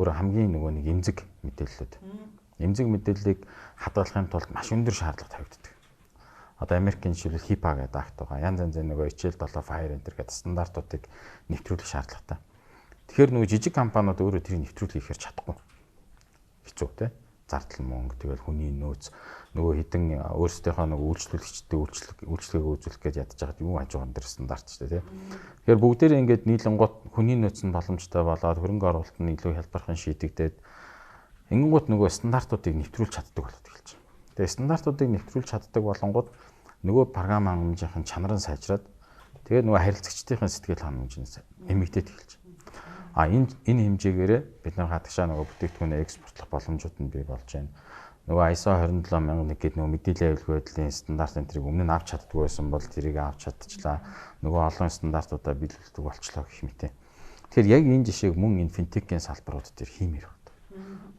өөрөө хамгийн нөгөө нэг эмзэг мэдээллүүд. Эмзэг мэдээллийг хадгалахын тулд маш өндөр шаардлага тавигддаг. Одоо Америкийн жишээлбэл HIPAA гэдэг акт байгаа. Янз янзын нөгөө HL7 Fire Enter гэдэг стандартуудыг нэвтрүүлэх шаардлагатай. Тэгэхээр нөгөө жижиг компаниуд өөрөө тэрийг нэвтрүүлэх ихээр чадахгүй. Хэцүү те. Зардал мөнгө тэгэл хүний нөөц нөгөө хідэн өөрсдийнхөө нөгөө үйлчлүүлэгчтэй үйлчлэгээ үзүүлэх гэж ядаж байгаа юм хажууган дээр стандарт ч те. Тэгэхээр бүгдээрээ ингээд нийлэнгуут хүний нөөц нь боломжтой болоод хөрөнгө оруулалт нь илүү хялбархан шийдэгдээд ингэнгуут нөгөө стандартуудыг нэвтрүүлж чаддаг болоод эхэлж байна. Тэгээ стандартуудыг нэвтрүүлж чаддаг болонгууд нөгөө програм хангамжийн чанар нь сайжраад тэгээд нөгөө харилцагчдын сэтгэл хангамж нь нэмэгдээд эхэлж байна. Энэ хэмжээгээрээ бид нар хадагшаа нөгөө бүтээгдэхүүнээ экспортлох боломжууд нь бий болж байна. Нөгөө ISO 27001 гэдэг нөгөө мэдээллийн аюулгүй байдлын стандарт энтрийг өмнө нь авч чаддгүй байсан бол тэрийг авч чадчихлаа. Нөгөө олон стандартуудаа биелүүлдэг болчлоо гэх мэт. Тэгэхээр яг энэ жишээг мөн энэ финтекийн салбарууд дээр хиймээр байна.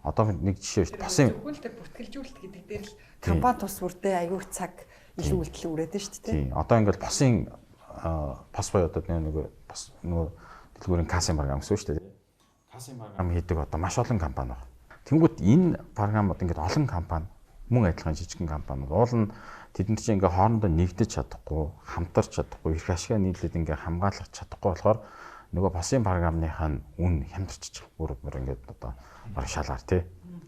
Одоо нэг жишээ шүү дээ. Босын зөвхөлтэй бүртгэлжүүлэлт гэдэг дээр л компани тус бүрдээ аюул цаг илүү үйлдэл үрээд нь шүү дээ. Тийм. Одоо ингээл босын бос боёо одоо нөгөө бас нөгөө дэлгүүрийн касын програм гэсэн шүү дээ. Касын програм хийдэг одоо маш олон компани байна. Тэнгүүт энэ програмууд ингээд олон компани мөн адилхан жижигхэн компаниуд уул нь тэдэнд чинь ингээ хоорондоо нэгдэж чадахгүй, хамтарч чадахгүй, их ашиг нийлээд ингээ хамгаалах чадахгүй болохоор нөгөө босын програмныхаа үн хямдарч байгаа. Бүр ингээд одоо баг шалгаар тий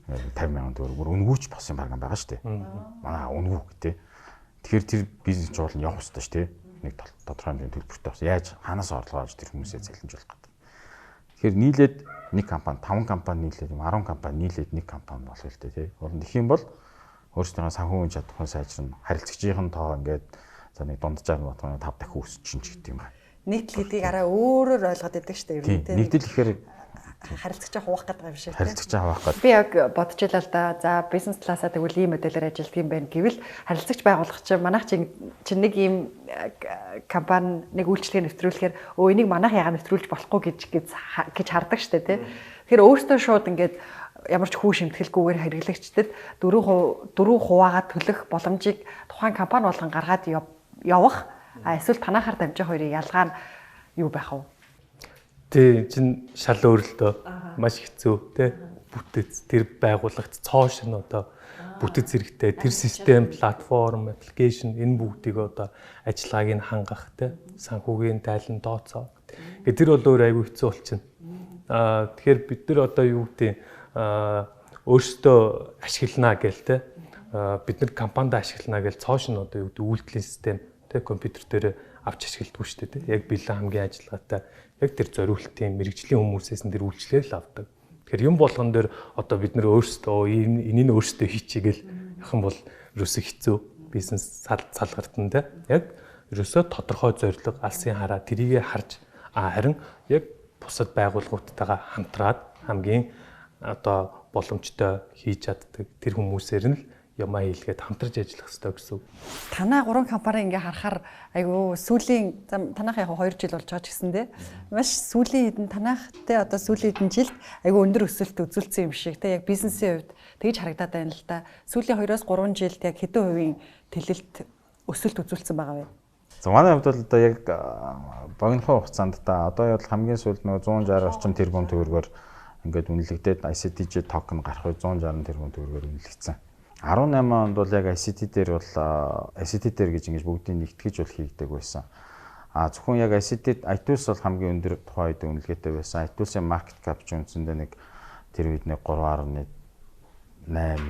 50,000 төгрөг бүр үнгүүч босын програм байгаа шүү дээ. Манай үнгүү тий. Тэгэхээр тэр бизнес жуул нь явах хэрэгтэй шүү дээ. Нэг тодорхой хэмжээний төлбөртэй бас яаж ханаас орлого авч тэр хүмүүсээ цалинж болох гэдэг. Тэгэхээр нийлээд нэг компани 5 компани нийлээд 10 компани нийлээд нэг компани болох л дээ тий. Уранд их юм бол өөрсдийнхөө санхүүгийн чадварыг сайжрна. Харилцагчийн тоо ингээд за нэг дунджаар нь батганы 5 дахин өсчихин ч гэдэг юм байна. Нийтлэл гэдгийг арай өөрөөр ойлгоод байдаг шүү дээ. Ер нь тий. Нийтлэл ихээр харилцагчаа хуваах гэдэг юм шиг тий. харилцагчаа хаваах гэдэг. Би яг бодож илаа л да. За бизнес классаа тэгвэл ийм модельээр ажилладаг юм байна гэвэл харилцагч байгуулах чинь манайх чинь нэг ийм компани нэг үйлчлэгээ нэвтрүүлэхээр энийг манайх яагаад нэвтрүүлж болохгүй гэж хардаг штэ тий. Тэгэхээр өөртөө шууд ингээд ямар ч хүү шимтгэлгүйгээр хэрэглэгчдэд 4% хуваагаад төлөх боломжийг тухайн компани болгон гаргаад явах. Эсвэл танахаар дамжих хоёрын ялгаа нь юу байх вэ? Тий, чин шал өөр л дөө. Маш хэцүү тий. Бүтэц тэр байгууллагт цоо шин одоо бүтэц хэрэгтэй тэр систем, платформ, аппликейшн энэ бүгдийг одоо ажиллагааг нь хангах тий. Санхүүгийн тайлан тооцоо. Тэгээ тэр бол өөр аягүй хэцүү болчихно. Тэгэхээр бид нар одоо юу гэдэг өөрсдөө ашиглана гэл тий. Бид нар компанид ашиглана гэл цоо шин одоо юу гэдэг үйлдлийн систем компьютер дээр авч ашигладаг шүү дээ. Яг бэлэн хамгийн ажиллагаатай яг тэр зориултын мэрэгжлийн хүмүүсээс нь тэр үйлчлэгээр л авдаг. Тэгэхээр юм болгон дээр одоо бид нэр өөрсдөө энийг өөрсдөө хийчихгээл явах юм бол ерөөсөө хэцүү бизнес салгарт нь те. Яг ерөөсөө тодорхой зорилго алсын хараа тэрийгэ харж харин яг бусад байгууллагуудтайгаа хамтраад хамгийн одоо боломжтой хийж чаддаг тэр хүмүүсээр нь ямаа хийлгээд хамтарч ажиллах хэрэгтэй гэсэн. Танай 3 компани ингээ харахаар айгу сүүлийн танах яг 2 жил болж байгаа ч гэсэндээ маш сүүлийн хэдэн танахтай одоо сүүлийн хэдэн жилд айгу өндөр өсөлт үзүүлсэн юм шиг те яг бизнесийн хувьд тэгж харагдаад байна л да. Сүүлийн 2-3 жилд яг хэдэн хувийн тэлэлт өсөлт үзүүлсэн байгаа вэ? За манай хувьд бол одоо яг богинохоо хугацаанд та одоо бол хамгийн сүүлд нөгөө 160 орчим тэрбум төгрөгөөр ингээд үнэлэгдээд ICTJ токен гарах үе 160 тэрбум төгрөгөөр үнэлэгдсэн. 18 онд бол яг ICT дээр гэж ингэж бүгдийг нэгтгэж бол хийгдэг байсан. Зөвхөн яг ICT iTools бол хамгийн өндөр тухайн үед үнэлгээтэй байсан. iTools-ийн market cap ч үндсэндээ нэг тэр үед нэг 3.8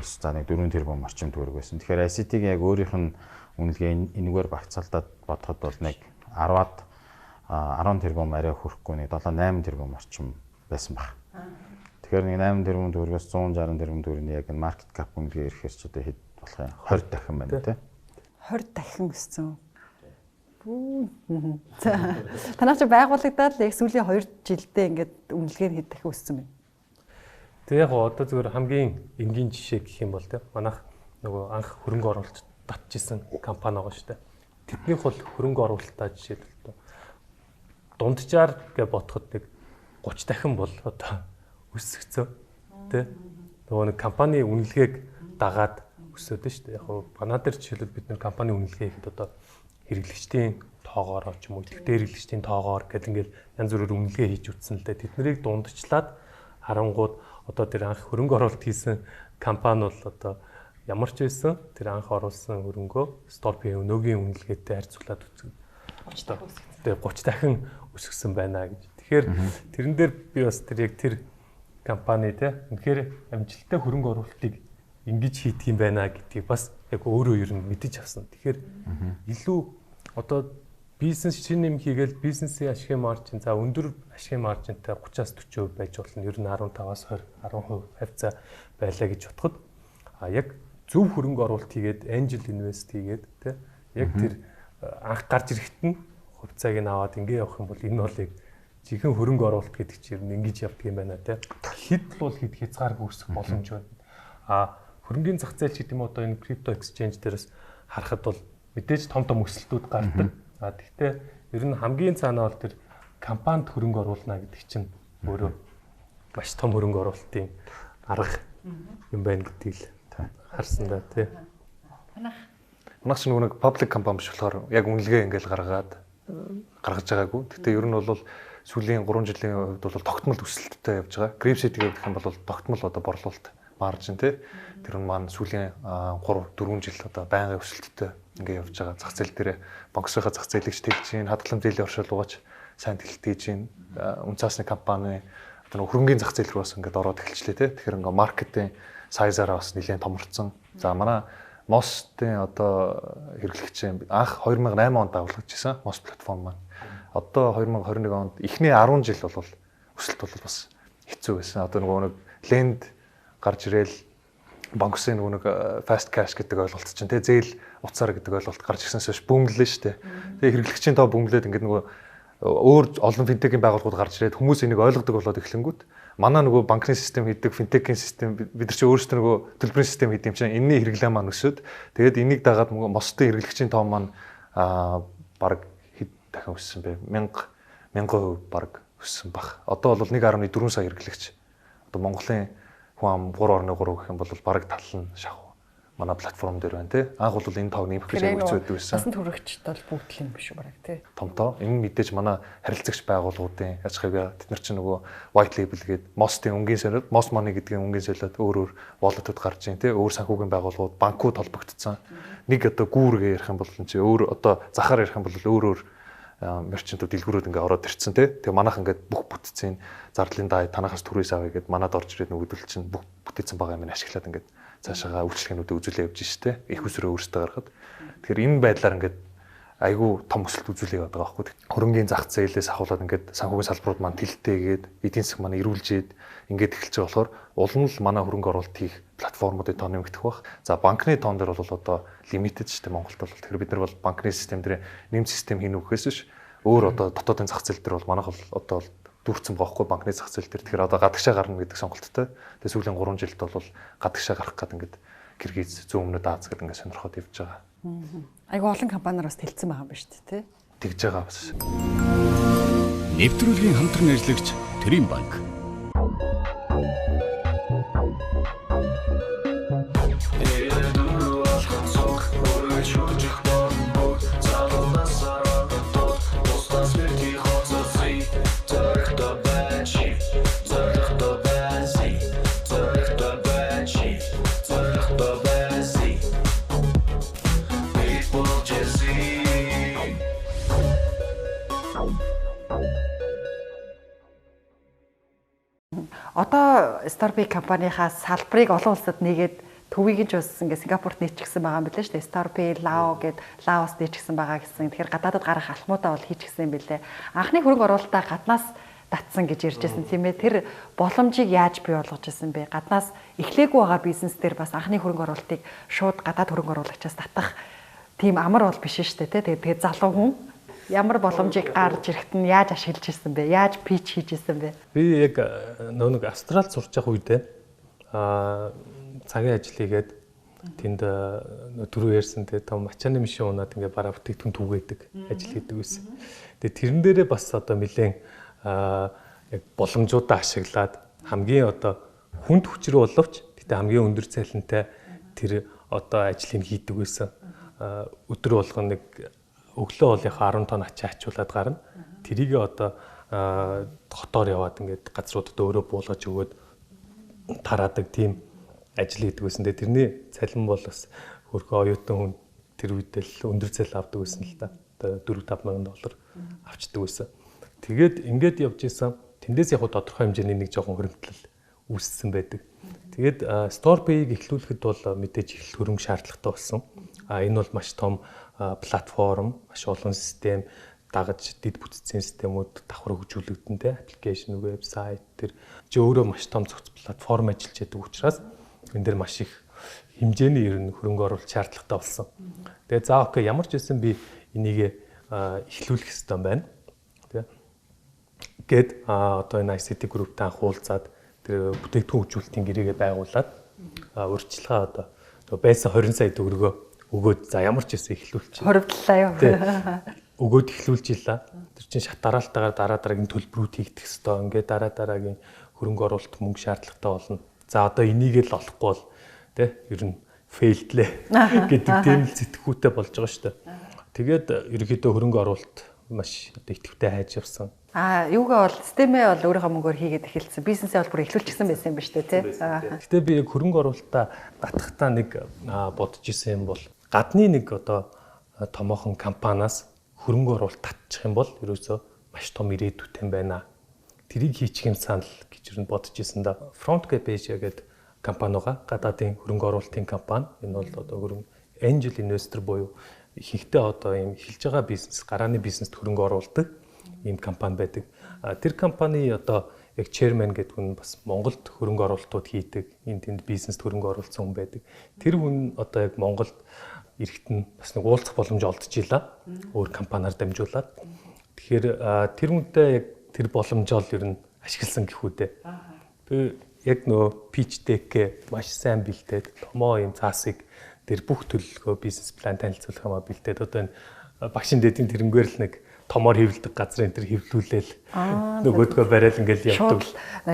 за нэг 4 тэрбум орчим төгрөг байсан. Тэгэхээр ICT-ийн яг өөрийнх нь үнэлгээ энэгээр багцаалдаад бодоход бол нэг 10 тэрбум арай хүрэхгүй нэг 7-8 тэрбум орчим байсан баг. Тэгэхээр нэг 8 тэрбум төгрөгөөс 160 тэрбум төгрөгийн яг маркет кап үнэлгээ ирэхээр ч одоо хэд болох юм 20 дахин байна тий. 20 дахин өссөн. Танайч байгуулагдаад яг сүүлийн 2 жилдээ ингээд үнэлгээ нь хэд дахин өссөн бэ? Тэгээ яг одоо зүгээр хамгийн энгийн жишээ гэх юм бол тий манайх нөгөө анх хөрөнгө оруулалт татчихсан компани байгаа шүү дээ. Тэднийх бол хөрөнгө оруулалтаа жишээлбэл дунджаар гэж бодоход нэг 30 дахин бол одоо өсөгцөө тий нөгөө нэг компани үнэлгээг дагаад өсөөд нь шүү дээ. Яг манай дээр жишээлбэл бид нэр компани үнэлгээ хийхэд одоо хэрэглэгчдийн тоогоор ч юм уу тэгтээ хэрэглэгчдийн тоогоор гэдэг ингээл янз бүрээр үнэлгээ хийж үтсэн л дээ. Тэднийг дундчлаад харангууд одоо тэр анх хөрөнгө оруулалт хийсэн компани бол одоо ямар ч байсан тэр анх оруулсан хөрөнгөө Storp өнөөгийн үнэлгээтэй харьцуулаад үзэх. 30 дахин өсгсөн байна гэж. Тэгэхээр Тэгэхээр тэрэн дээр би бас тэр яг тэр компани те үнэхээр амжилттай хөрөнгө оруулалтыг ингэж хийдэг юм байна гэдгийг бас яг өөрөө ер нь мэдэж авсан. Тэгэхээр илүү одоо бизнес шинэ юм хийгээл бизнесийн ашигын маржин за өндөр ашигын маржинтай 30-аас 40% байж болно. Ер нь 15-аас 20% хавцаа байлаа гэж бодоход яг зөв хөрөнгө оруулалт хийгээд angel invest хийгээд те яг тэр анх гарч ирэхэд нь хувьцааг нь аваад ингэ явах юм бол энэ бол яг жинхэнэ хөрөнгө оруулалт гэдэг чинь ингэж явдаг юм байна те. Хэд бол хэд хязгааргүй өсөх боломж байна. Хөрөнгөний зах зээл гэдэг юм одоо энэ крипто exchange дээрээс харахад бол мэдээж том өсөлтүүд гардаг. Гэхдээ ер нь хамгийн цаанаа бол тэр компанид хөрөнгө оруулна гэдэг чинь өөрөө маш том хөрөнгө оруулалтын арга юм байна гэдгийг л харсан да тий. Манайх ч нэг public company биш болохоор яг үнэлгээ ингээл гаргаж байгаагүй. Гэхдээ ер нь бол сүүлийн 3 жилийн хувьд бол тогтмол өсөлттэй явж байгаа. Grapesite гэх юм бол тогтмол одоо борлуулалт маржин тий. Тэр нь маань сүүлийн 3 4 жил одоо байнгын өсөлттэй ингээ явж байгаа. Зах зээл дээр банксынхаа зах зээлийг тэлж чинь, хадгалан зээлийн оршил угааж сайн тэлтэж чинь, үн цаасны компани одоо хөрөнгөний зах зээл рүү бас ингээд ороод эхэлчлээ тий. Тэгэхээр ингээ маркетинг сайзаараа бас нэлээд томорцсон. За манай MOS-ийн одоо хэрэглэгч анх 2008 онд байгуулагдчихсан MOS платформ маань. Одоо 2021 онд эхний 10 жил бол өсөлт бол бас хэцүү байсан. Одоо нэг ленд гарч ирээл банксын нэг fast cash гэдэг ойлголт чинь тий зээл утсаар гэдэг ойлголт гарч ирсэнээс биш бөмбөлөө шүү дээ. Тэгээ хэрэглэгчийн тоо бөмбөлөөд ингээд нөгөө өөр олон финтекийн байгууллагууд гарч ирээд хүмүүс энийг ойлгодог болоод эхлэнгүүт манай нөгөө банкны систем хийдэг финтекийн систем бид нар чи өөрсдөө нөгөө төлбөрийн систем хийдэг юм чинь энэний хэрэглээ маань өсөд тэгээд энийг дагаад мостын хэрэглэгчийн тоо маань баг хэд дахин өссөн бэ 1000% баг өссөн баг. Одоо бол 1.4 сая хэрэглэгч. Одоо Монголын хүн ам 3.3 гэх юм бол баг тал нь шахав. Манай платформ дээр байна тий. Анх бол энэ тав нэмэх гэж үзээд байсан. Насан туршигчд бол бүгд л юм биш үү бараг тий. Томтоо энэ мэдээж манай харилцагч байгууллагуудын аж ахуйг тэд нар чинь нөгөө white label гэдэг MOS-ийн өнгийн солиод MOS money гэдгийн өнгийн солиод өөр wallet-ууд гарч ийн тий. Өөр санхүүгийн байгууллагууд банкуд холбогдсон. Нэг одоо гүүргээ ярих юм бол чи өөр одоо захаар ярих юм бол өөр мерчентүүд дэлгүүрүүд ингээ ороод ирцэн тий. Тэгээ манайх ингээд бүх бүтцийн зарлалын дай танахаас түрээс авъя гэд манад орж ирээд нөгөөдөл чинь бүх бүтээсэн байгаа юм ашиглаад ингээд цаашаа үйлчлэгээнүүдээ үзүүлээ явж штэ. Их усроо өөртөө гаргахад. Тэгэхээр энэ байдлаар ингээд айгүй том өсөлт үзүүлээ яваад байгаа байхгүй. Хөрөнгөний зах зээлээс ахуулаад ингээд санхүүгийн салбарууд маань тэлтэйгээд эдийн засаг маань эрүүлжээд ингээд эхэлж байгаа болохоор улам л манай хөрөнгө оруулалт хийх платформуудын тоо нэмэгдэх бах. За банкны тоон дээр бол одоо лимитэд штэ Монголд бол. Тэгэхээр бид нар бол банкны систем дээр нэмэлт систем хийнэ үхээс биш. Өөр одоо дотоодын зах зээл дээр бол манайх бол одоо дүүрсэн байхгүй банкны зах зээл дээр. Тэгэхээр одоо гадагшаа гарна гэдэг сонголттой. Тэгээ сүүлийн 3 жилд бол гадагшаа гарах гэдэг ингээд Киргиз зүүн өмнөд Аз гэдэг ингээд сонирхоод явж байгаа. Айгу олон компаниар бас тэлцсэн байгаа юм ба шүү дээ, тий. Тэгж байгаа бас. Нэвтрүүлгийн хамтран ажиллагч Төрийн банк. Одоо Starbay компанийхаа салбарыг олон улсад нэгээд төвийг нь ч бас ингээ Сингапурт нээчихсэн байгаа юм билээ шүү дээ. Starbay Lao гэд Лаос нээчихсэн байгаа гэсэн. Тэгэхээр гадаадад гарах алхмуудаа бол хийчихсэн юм билээ. Анхны хөрөнгө оруулалтаа гаднаас татсан гэж ярьжсэн тийм ээ. Тэр боломжийг яаж бий болгож ирсэн бэ? Гаднаас эхлээгүй байгаа бизнес дээр бас анхны хөрөнгө оруулалтыг шууд гадаад хөрөнгө оруулагчаас татах тийм амар бол биш шүү дээ. Тэгээд залуу хүн ямар боломжийг гарч ирэхэд нь яаж ашиглаж ирсэн бэ? Яаж пич хийж ирсэн бэ? Би яг нэг Австралид сурч явах үедээ цагийн ажил хийгээд тэнд дөрөв ярьсан те том ачааны машин унаад ингээ бараа бүтээгдэхүүн түгээдэг ажил хийдэг байсан. Тэгээ тэрэн дээрээ бас одоо нэлээд яг боломжуудаа ашиглаад хамгийн одоо хүнд хүчрээ боловч тэгтээ хамгийн өндөр цалинтай тэр одоо ажлыг хийдэг байсан. Өдөр болгон нэг өглөө хоолынхаа 10 тонн ачаа ачуулаад гарна. Тэрийг одоо хотоор яваад ингээд газруудад өөрөө буулгаж өгөөд тараадаг тийм ажил хийдэг байсан. Тэрний цалин бол бас хөрхөө оюутан хүн тэр үед л өндөр цалин авдаг байсан л да. Одоо $4-5 мянган авчдаг байсан. Тэгээд ингээд явж исэн. Тэндээс яг тодорхой хэмжээний нэг жоохон хөрөнгөлөл үүссэн байдаг. Тэгээд StorePay-г эхлүүлэхэд бол мэдээж их хөрөнгө шаардлагатай болсон. Энэ бол маш том платформ, маш олон систем дагаж дэд бүтцийн системүүд давхар хөгжүүлэгдэн тэ аппликейшн, вебсайт тэр чи өөрөө маш том зөвхөн платформ ажиллаж байдаг учраас энэ дэр маш их хэмжээний ер нь хөрөнгө оруулалт шаардлагатай болсон. Тэгээд за окей ямар ч байсан би энийг эхлүүлэх ёстой байна. Тэ гээд одоо энэ ICT group-тай хуулзаад тэр бүтээгдэхүүн хөгжүүлэлтийн гэрээгээ байгуулад урьдчилгаа одоо байсан 20 сая төгрөгөө өгөөд за ямар ч байсан эхлүүлчих. Хоригдлаа юу. Өгөөд эхлүүлж илаа. Тэр чинь шат дараалтаагаар дараагийн төлбөрүүд хийгдэх ёстой. Ингээд дараагийн хөрөнгө оруулалт мөнгө шаардлагатай болно. За одоо энийг л олохгүй бол тэ ер нь фейлдлээ гэдэг тийм л зэтгхүүтэй болж байгаа шүү дээ. Тэгээд ерөнхийдөө хөрөнгө оруулалт маш одоо идэвхтэй хайж явсан. Юугаа бол системээ бол өөрийнхөө мөнгөөр хийгээд эхэлсэн. Бизнесээ бол бүр эхлүүлчихсэн байсан юм ба шүү дээ, тий. Гэтэ би яг хөрөнгө оруулалтаа татахтаа нэг бодож исэн юм бол гадны нэг одоо томоохон компаниас хөрөнгө оруулалт татчих юм бол ерөөсөө маш том ирээдүйтэй байна. Тэрийг хийчих юм санал гэж юу бодож исэн да. FrontGPage гэдэг компани байгаа. Гадаадын хөрөнгө оруулалтын компани. Энэ бол одоо хөрөнгө angel investor буюу ихэнхдээ одоо ийм эхэлж байгаа бизнес, гарааны бизнест хөрөнгө оруулдаг ийм компани байдаг. Тэр компани одоо яг chairman гэдэг хүн бас Монголд хөрөнгө оруулалтууд хийдэг, энэ тэнд бизнест хөрөнгө оруулсан хүн байдаг. Тэр хүн одоо яг Монголд ирэхэд нь бас нэг уулзах боломж олдчихлаа. Өөр компаниар дамжуулаад. Тэгэхээр тэр хүнтэй яг тэр боломжоор ер нь ашигласан гэх үү дээ. Тэгээ яг нөө pitch deck маш сайн бэлдээд томоо юм цаасыг тэр бүх төлөвлөгөө бизнес план танилцуулах юмаа бэлдээд одоо энэ багшин дэдийн тэрнгээр л нэг томоор хэвлдэг газар энэ төр хэвлүүлээл нөгөөдгөө барайл ингээл явдаг.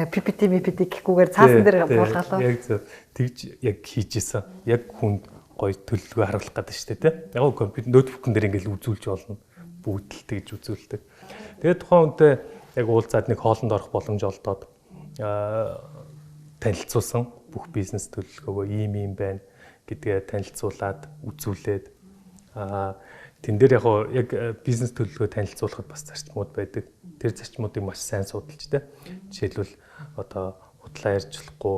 PPT гэхгүйгээр цаасан дээр буулгалаа. Яг зөв тэгж яг хийжсэн. Яг хүн гоё төлөвлөгөө харуулах гэдэг шүү дээ, тийм. Яг компьютер ноутбукн дээр ингээл үзүүлж болно. Бүгд л тэгж үзүүлдэг. Тэгээд тухайн үнтэй яг уулзаад нэг хоолнд орох боломж олдоод танилцуулсан бүх бизнес төлөвлөгөөгөө ийм байна гэдгээ танилцуулаад үзүүлээд тэн дээр яг бизнес төлөвлөгөө танилцуулахад бас зарчмууд байдаг. Тэр зарчмуудыг маш сайн судалж тэ. Жишээлбэл одоо худлаа ярьж болохгүй.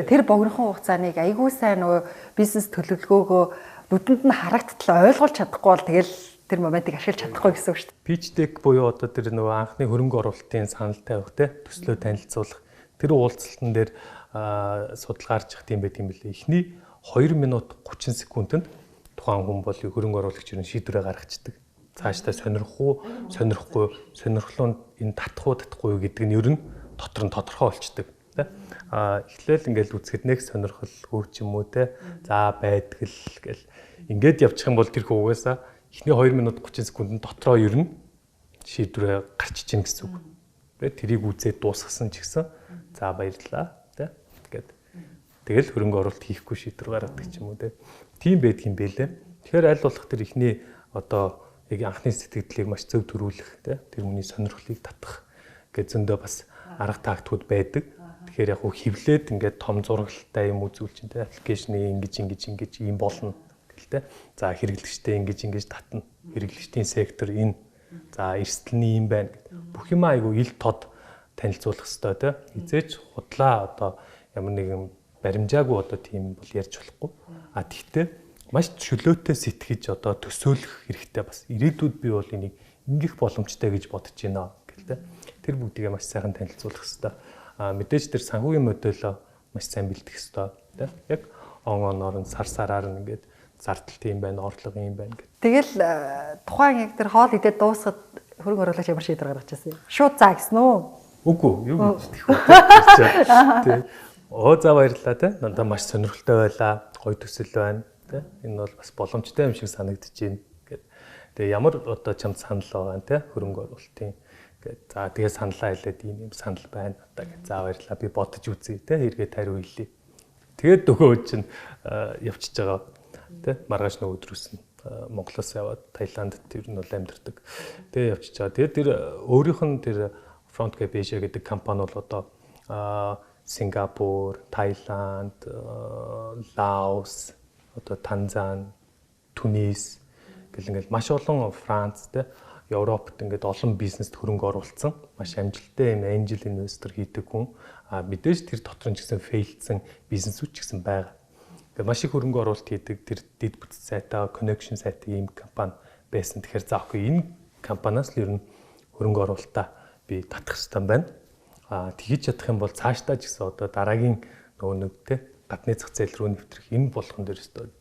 Тэр богинохон хугацааныг айгүй сайн нөгөө бизнес төлөвлөгөөгөө нүдэнд нь харагдтал ойлгуулж чадахгүй бол тэгэл тэр моментыг ашиглаж чадахгүй гэсэн үг шүү дээ. Pitch deck буюу одоо тэр нөгөө анхны хөрөнгө оруулалтын санал тавих тэ төслөө танилцуулах тэр уулзалтан дээр судалгаарч явах юм байт юм билээ. Эхний 2 минут 30 секундэд тухайн хүн бол хөрөнгө оруулагч юу шийдвэрээ гаргацдаг. Цаашдаа сонирх уу, сонирхгүй, сонирхлоонд энэ татах уу, татахгүй юу гэдэг нь ер нь дотор нь тодорхой болчдөг. Эхлээл ингээл үзэхэд нэг сонирхол хөөч юм уу те. За байдаг л гэл ингээд явчих юм бол тэр хөөгээсаа эхний 2 минут 30 секундэд дотроо ер нь шийдвэрээ гарч ичнэ гэсэн үг. Тэрийг үзээд дуусгасан ч гэсэн за баярлалаа те. Тэгэл хөрөнгө оруулалт хийхгүй шийдвэр гаргадаг ч юм уу те. Тийм байдаг юм бэлээ. Тэгэхээр аль болох тэр ихний одоо яг анхны сэтгэлдлийг маш зөв төрүүлэх те. Тэр хүний сонирхлыг татах гэж зөндөө бас арга тактикуд байдаг. Тэгэхээр яг хөвлөөд ингээд том зурагтай юм үзүүл чинь те. Аппликейшны ингэж ийм болно гэл те. За хэрэглэгчтэй ингэж татна. Хэрэглэгчдийн сектор энэ. За эрсдэлний юм байна гэдэг. Бүх юм айгу ил тод танилцуулах хэрэгтэй те. Хизээч худлаа одоо ямар нэгэн баримжаагүй одоо тийм бол ярьж болохгүй. Тэгтээ маш чөлөөтэй сэтгэж одоо төсөөлөх хэрэгтэй бас ирээдүйд би бол энийг ингэх боломжтой гэж бодож байна гэлтэй. Тэр бүгдийг маш сайхан танилцуулах хэрэгтэй. Мэдээж тэр санхүүгийн модельо маш сайн бэлдэх хэрэгтэй. Яг оноор нь сараар нь ингээд зардалт юм байна, орлого юм байна гэдэг. Тэгэл тухайн яг тэр хоол идээд дуусгаад хөрөнгө оруулагч ямар шийдвэр гаргаж ирсэн юм. Шууд заа гэсэн үү? Үгүй юу гэж тэгвэл. За баярлалаа те. Надад маш сонирхолтой байлаа. Гоё төсөл байна. Тэ энэ бол бас боломжтой юм шиг санагдаж байна гэд. Тэгээ ямар одоо чамд санал байгаа те хөрөнгө оруулалтын гэд. За тэгээ саналаа хэлээд ийм санал байна. Одоо гэд. За баярлалаа. Би бодож үзье те эргээд хариу хэлье. Тэгээд дөхөө чинь явчихж байгаа те маргааш нэг өдрөөс нь Монголоос яваад Таиландд тэр нь бол амьдардаг. Тэгээ явчихж байгаа. Тэгээд тэр өөрийнх нь тэр FrontGPage гэдэг компани бол одоо Сингапур, Таиланд, Лаос, одоо Танзан, Тунис гэл ингээл маш олон Франц те Европт ингээд олон бизнест хөрөнгө оруулсан маш амжилттай юм angel investor хийдэг хүн мэдээж тэр дотор нь ч гэсэн фейлдсэн бизнесүүд ч гэсэн байгаа. Ингээд маш их хөрөнгө оруулалт хийдэг тэр дэд бүтц сайтай, connection сайтай ийм компани байсан. Тэгэхээр заахгүй энэ компаниас л ер нь хөрөнгө оруулалтаа би татах хэрэгтэй байна. Тэгж чадах юм бол цаашдаа ч гэсэн одоо дараагийн нөгөө нэгтэй гадны зах зээл рүү нэвтрэх энэ болгон дээр өстой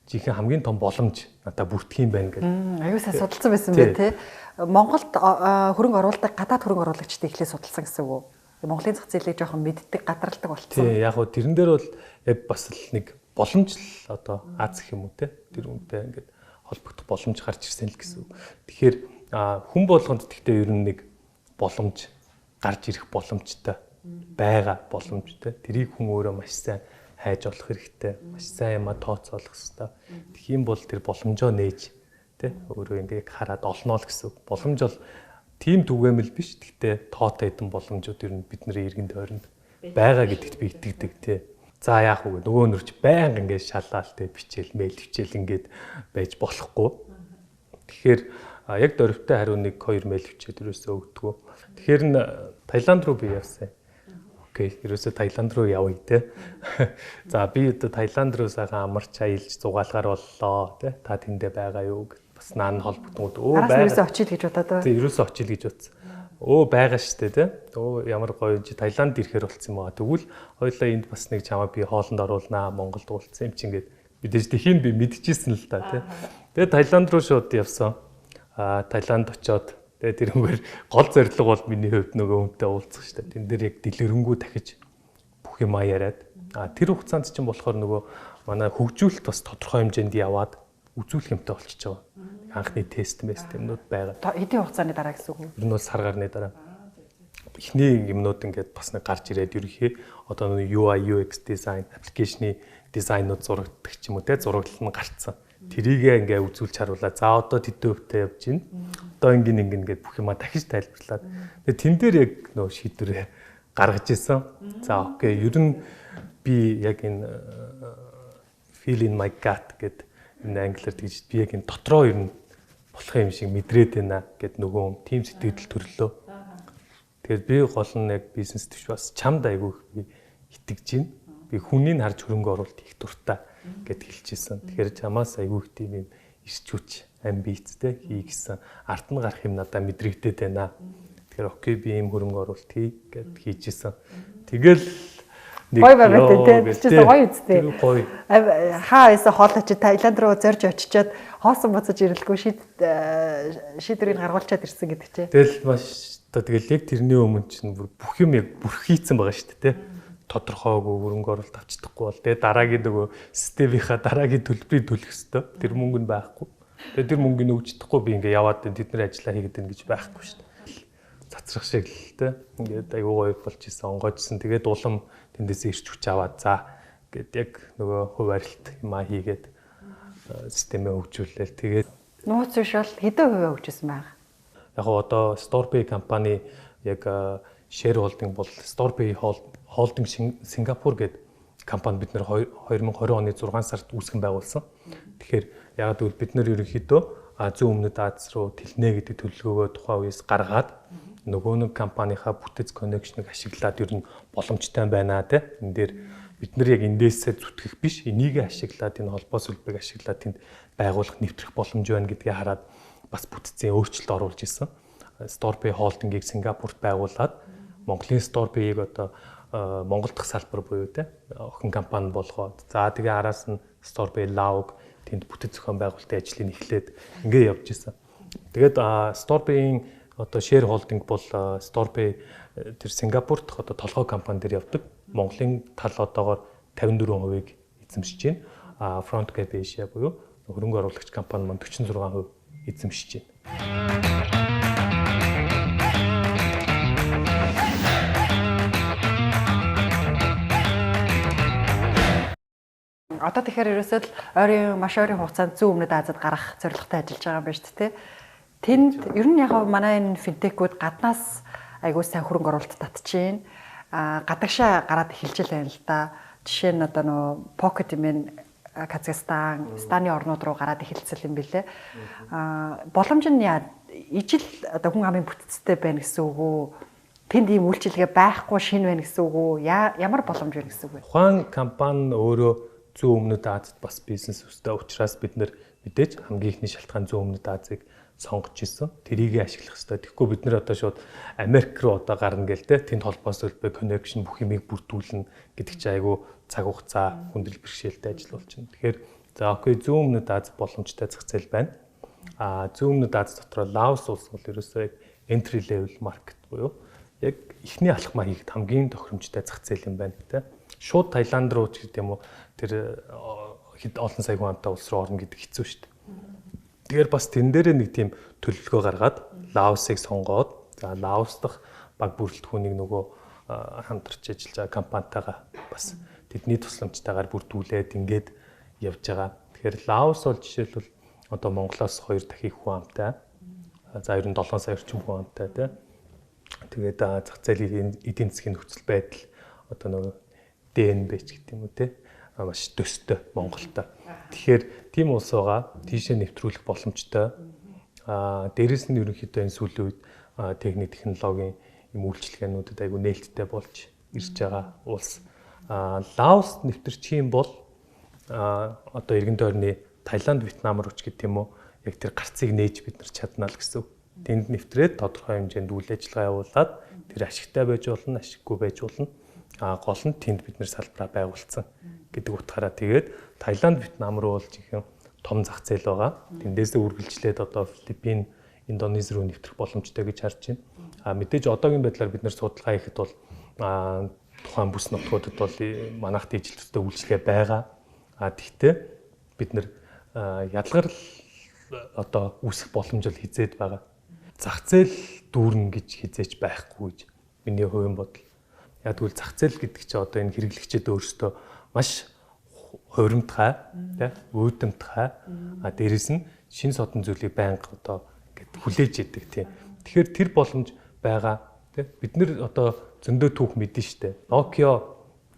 жинхэнэ хамгийн том боломж надад бүрдэх юм байна гэдэг. Аюу сайн судалсан байсан бай тээ. Монголд хөрөнгө оруулалт гадаад хөрөнгө оруулагчдыг эхлээд судалсан гэсэн үг үү? Монголын зах зээлийг жоохон мэддэг, гадралдаг болчихсон. Тийм яг хөө тэрэн дээр бол яг бас л нэг боломж л одоо Аз гэх юм уу те. Тэр үнтэй ингээд холбогдох боломж гарч ирсэн л гэсэн үг. Тэгэхээр хүн болгонд тэгтээ ер нь нэг боломж гарч ирэх боломжтой байгаа боломжтой. Тэрийг хүн өөрөө маш сайн хайж олох хэрэгтэй. Маш сайн юмаа тооцоолох хэрэгтэй. Тэгэх юм бол тэр боломжоо нээж тий өөрөө ингээд хараад олноо л гэсэн. Боломж бол тийм түгээмэл биш. Тэгтээ тоотой хэдэн боломжууд ер нь бидний иргэн тойронд байгаа гэдэгт би итгэдэг тий. За яах вэ? Нөгөө нөрч байнга ингээд шалаал тий бичээл, мэйл хичээл ингээд байж болохгүй. Тэгэхээр яг дөрөвтэй хариу 1-2 мэйл хичээл ерөөсөө өгдөггүй. Тэгэхээр Таиланд руу би явсан. Окей, ерөөсөө Таиланд руу явъя те. За би одоо Таиланд руу сайхан амарч аялж зугаалгаар боллоо те. Та тэндээ байгаа юу гэд бас наан холбогдсон. Араас ерөөсөө очил гэж бодоод. Тий, ерөөсөө очил гэж бодсон. Байгаа штэ те. Ямар гоё чи Таиланд ирэхээр болцсон юм аа. Тэгвэл хоёлаа энд бас нэг чамаа би хоолнд оруулнаа, Монголд уулзсан юм чи ингээд бидэж тэхийн би мэдчихсэн л та те. Тэгээ Таиланд руу шууд явсан. Таиланд очоод тэгээ тэрнгээр гол зорилго бол миний хувьд нөгөө хүнтэй уулзах шүү дээ. Тэн дээр яг дэлгэрэнгүй дахиж бүх юм яриад. Тэр хугацаанд чинь болохоор нөгөө манай хөгжүүлэлт бас тодорхой хэмжээнд яваад үзүүлэх юмтай болчихж байгаа. Анхны тест юмнууд байгаа. Хэдийн хугацааны дараа гэсэн үг үү? Ер нь бол сар гарны дараа. Эхний юмнууд ингээд бас нэг гарч ирээд ерөнхий одоо UI UX design, application-ы дизайнууд зурагддаг ч юм уу те зураглал нь гарцсан. Тэрийгээ ингээ үзүүлж харуулаа. За одоо тэдэн хөвтэй явж байна. Одоо ингэн ингээд бүх юма дахиж тайлбарлаад. Тэгээ тэн дээр яг нөө шийдвэрээ гаргаж исэн. За окей, ер нь би яг энэ feel in my gut гэдэг энэ англиар тэгж би яг энэ дотроо ер нь болох юм шиг мэдрээд байна гэд нөгөө тим сэтгэл төрлөө. Тэгэхээр би гол нь яг бизнес төш бас чамд айгүй итгэж байна. Би хүнийг харж хөрөнгө оруулалт их дуртай гэд хэлчихсэн. Тэгэхээр чамаас айгүй их тийм юм ирч хүч амбицтэй хий гэсэн ард нь гарах юм надад мэдрэгдээд байна. Тэгэхээр окей би ийм хөрөнгө оруулалт хий гэд хийжсэн. Тэгэл нэг гоё байгаад тийм гоё үстэй. Гоё. Хаа эсэ хоолойч Таиланд руу зорж очичоод хоосон буцаж ирэлгүй шийдвэрийг гаргуулчаад ирсэн гэдэг чинь. Тэгэл маш тэгэл яг тэрний өмнө чинь бүх юм яг бүрхийцэн байгаа шүү дээ тий. Тодорхойгүй хөрөнгө оруулалт авч чадахгүй бол тэгээ дараагийн нөгөө системийнхаа дараагийн төлбөрийг төлөх ёстой. Тэр мөнгө нь байхгүй. Тэгээ тэр мөнгөний өгч чадахгүй би ингээ яваад тэдний ажиллаа хийгээд байна гэж байхгүй шүү дээ. Цацрах шиг л те. Ингээд аюу гоё болж исэн, онгойжсэн. Тэгээд улам тэндээс ирч хүч аваад за гэд яг нөгөө хувь арилт юмаа хийгээд системээ хөгжүүлээл. Тэгээд нууц биш бол хэдэн хувиа хөгжсөн байгаа. Яг одоо StorePay компани яг share holding бол StorePay Holding Сингапур гэдэг компани бид нэр 2020 оны 6 сард үүсгэн байгуулсан. Тэгэхээр яг гэвэл бид нэр ерөнхийдөө зүүн өмнөд Аз руу тэлнэ гэдэг төлөвлөгөөгөө тухайн үеэс гаргаад нөгөө нэг компанийхаа бүтэц коннекшнийг ашиглаад ер нь боломжтой байна те. Энд дээр бид нар яг эндээсээ зүтгэх биш, энийг ашиглаад энэ холбоо сүлбэг ашиглаад тэнд байгуулах нэвтрэх боломж байна гэдгийг хараад бас бүтцийн өөрчлөлт оруулж исэн. StorePay Holding-ийг Сингапурт байгуулад Монголын StorePay-ийг одоо Монгол дахь салбар буюу те охин компани болгоод за тэгээ араас нь StorePay Log тэнд бүтэц зохион байгуулалтын ажлыг эхлээд ингээ явж исэн. Тэгээд StorePay-ийн одоо share holding бол StorePay тэр Сингапурт одоо толгой компани дээр явдаг. Монголын тал одоогоор 54%-ийг эзэмшиж байна. Frontgate Asia буюу хөрөнгө оруулагч компани маань 46% эзэмшиж байна. Одоо тэгэхээр ерөөсөө л маш ойрын хугацаанд зүүн өмнөд Азад гарах зорилготой ажиллаж байгаа юм байна шүү дээ. Тэнд ер нь яг манай энэ финтекүүд гаднаас айгуу сайн хөрөнгө оруулалт татчихээн. Гадагшаа гараад эхэлж байна л да. Жишээ нь одоо нөө Pocket юм Казахстан, Станы орнууд руу гараад эхэлсэн юм билэ. Боломж нь ижил одоо хүн амын бүтцтэй байна гэсэн үг үү? Тэнд ийм үйлчилгээ байхгүй шин байна гэсэн үг үү? Ямар боломж байна гэсэн үг вэ? Ухаан компани өөрөө зүүн өмнөд Азад бас бизнес өстэй учраас бид нэр мэдээж хамгийн ихний шалтгаан зүүн өмнөд Азийг сонгож ирсэн. Тэрийг ашиглах хэрэгтэй. Тэгэхгүй бид нэр одоо шууд Америк руу одоо гарна гээл те. Тэнд холбоос төлбөр connection бүх юмыг бүрдүүлнэ гэдэг чинь айгүй цаг хугацаа хүндрэл бэрхшээлтэй ажил болчихно. Тэгэхээр за окей зүүн өмнөд Аз боломжтой зах зээл байна. Зүүн өмнөд Аз дотор Лаос улс бол ерөөсөө entry level market буюу яг эхний алхмаа хийхэд хамгийн тохиромжтой зах зээл юм байна те. Шууд Таиланд руу ч гэдэг юм уу тэр хэд олон сая хүн амтай улс руу орно гэдэг хэцүү шүү дээ. Тэгэхээр бас тэн дээрээ нэг тийм төлөвлөгөө гаргаад Лаосыг сонгоод за Лаос дахь баг бүрэлдэхүүнийг нөгөө хамтарч ажиллаж байгаа компанитайгаа бас тэдний тусламжтайгаар бүрдүүлээд ингээд явж байгаа. Тэгэхээр Лаос бол жишээлбэл одоо Монголоос 2 дахин хүн амтай. За 97 сая орчим хүн амтай тий. Тэгээд зах зээлийн эдийн засгийн нөхцөл байдал одоо нөгөө ДНБ ч гэдэг юм уу тий. Маш төстэй Монголтой. Тэгэхээр тийм улс байгаа тийшээ нэвтрүүлэх боломжтой. Дээрэс нь ерөнхийдөө энэ сүүлийн үед техник технологийн юм үйлчилгээнүүдэд айгүй нээлттэй болж ирж байгаа улс. Лаос нэвтэрчих юм бол одоо эргэн тойрны Таиланд, Вьетнам руу ч гэдэг юм уу яг тэр гарцыг нээж бид нар чадна л гэсэн. Тэнд нэвтрээд тодорхой хэмжээнд үйл ажиллагаа явуулаад тэр ашигтай байж болно, ашиггүй байж болно. Гол нь тэнд бид нэр салбараа байгуулсан гэдэг утгаараа тэгээд Таиланд, Вьетнам руу болж их том зах зээл байгаа. Тэндээсээ үргэлжлээд одоо Филиппин, Индонез руу нэвтрэх боломжтой гэж харж байна. Мэдээж одоогийн байдлаар бид нэр судалгаа хийхэд бол тухайн бүс нутгуудад бол манайх дэжилттэй үйлчлэгээ байгаа. Тэгтээ бид нэр ядгарл одоо үүсэх боломж бол хизээд байгаа. Зах зээл дүүрнэ гэж хизээч байхгүй гэж миний хувийн бодол. Яг тэгвэл зах зээл гэдэг чинь одоо энэ хэрэглэгчид өөрсдөө маш хуримтгай, тий, үүдэмтгай, дээрэс нь шин содон зүйлийг байнга одоо ингээд хүлээж идэг тийм. Тэгэхээр тэр боломж байгаа, тий. Бид нэр одоо зөндөө түүх мэдэн штэ. Nokia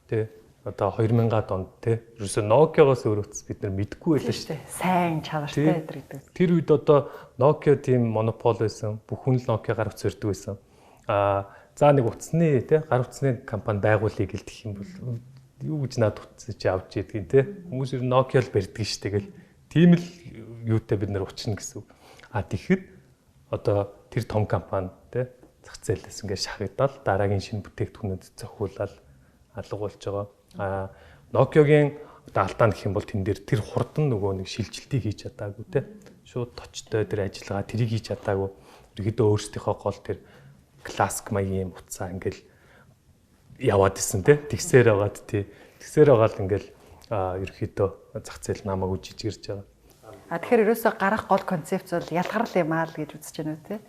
тий одоо 2000-аад онд тий. Ерөөсөө Nokia-гоос өөр утас бид нар мэдэхгүй байлаа штэ. Сайн чанартай гэдэг. Тэр үед одоо Nokia тийм монопол байсан. Бүх хүн л Nokia гар утас өрдөг байсан. За нэг утасны тий гар утасны компани байгуулъя гэлдэх юм бол юу гэж над утас чи авч ийдгийг тий хүмүүс ер нь Nokia л барьдаг ш тэгэл тийм л юутай бид нар учрна гэсэн. Тэгэхэд одоо тэр том компани тий зах зээлээс ингээд шахагдаад дараагийн шинэ бүтээгдэхүүнүүд зохиулаад алга болж байгаа. Nokia-гийн одоо алдаа гэх юм бол тэн дээр тэр хурдан нөгөө нэг шилжилтийг хийж чадаагүй тий шууд точтой тэр ажиллагаа тэрийг хийж чадаагүй. Ерөөдөө өөрсдийнхөө гол тэр классик маягийн утсаа ингээл яваад исэн тий тэгсээр байгаад тий тэгсээр байгаад ингээл ерөөхдөө зах зээл намаагүй жижигэрж байгаа. Тэгэхээр ерөөсөө гарах гол концепц бол ялгарл юм аа л гэж үзэж байна үү тий.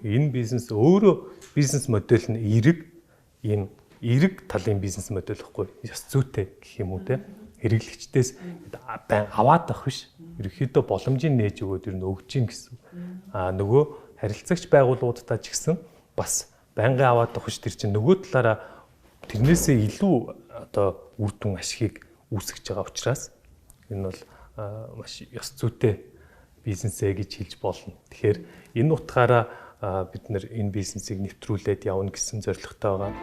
Энэ бизнес өөрөө бизнес модель нь эерэг талын бизнес модель гэхгүй ёс зүйтэй гэх юм уу тий хэрэглэгчдээс аваад авах биш ерөөхдөө боломжийг нээж өгөөд ер нь өгч гин гэсэн. Нөгөө харилцагч байгууллагуудтай ч гэсэн бас байнгын аваад авах ш тэр чинь нөгөө талаараа тэрнээсээ илүү одоо үр дүн ашигыг үүсгэж байгаа учраас энэ бол маш ёс зүйтэй бизнесээ гэж хэлж болно. Тэгэхээр энэ утгаараа бид нэр энэ бизнесийг нэвтрүүлээд явна гэсэн зорилготой байгаа.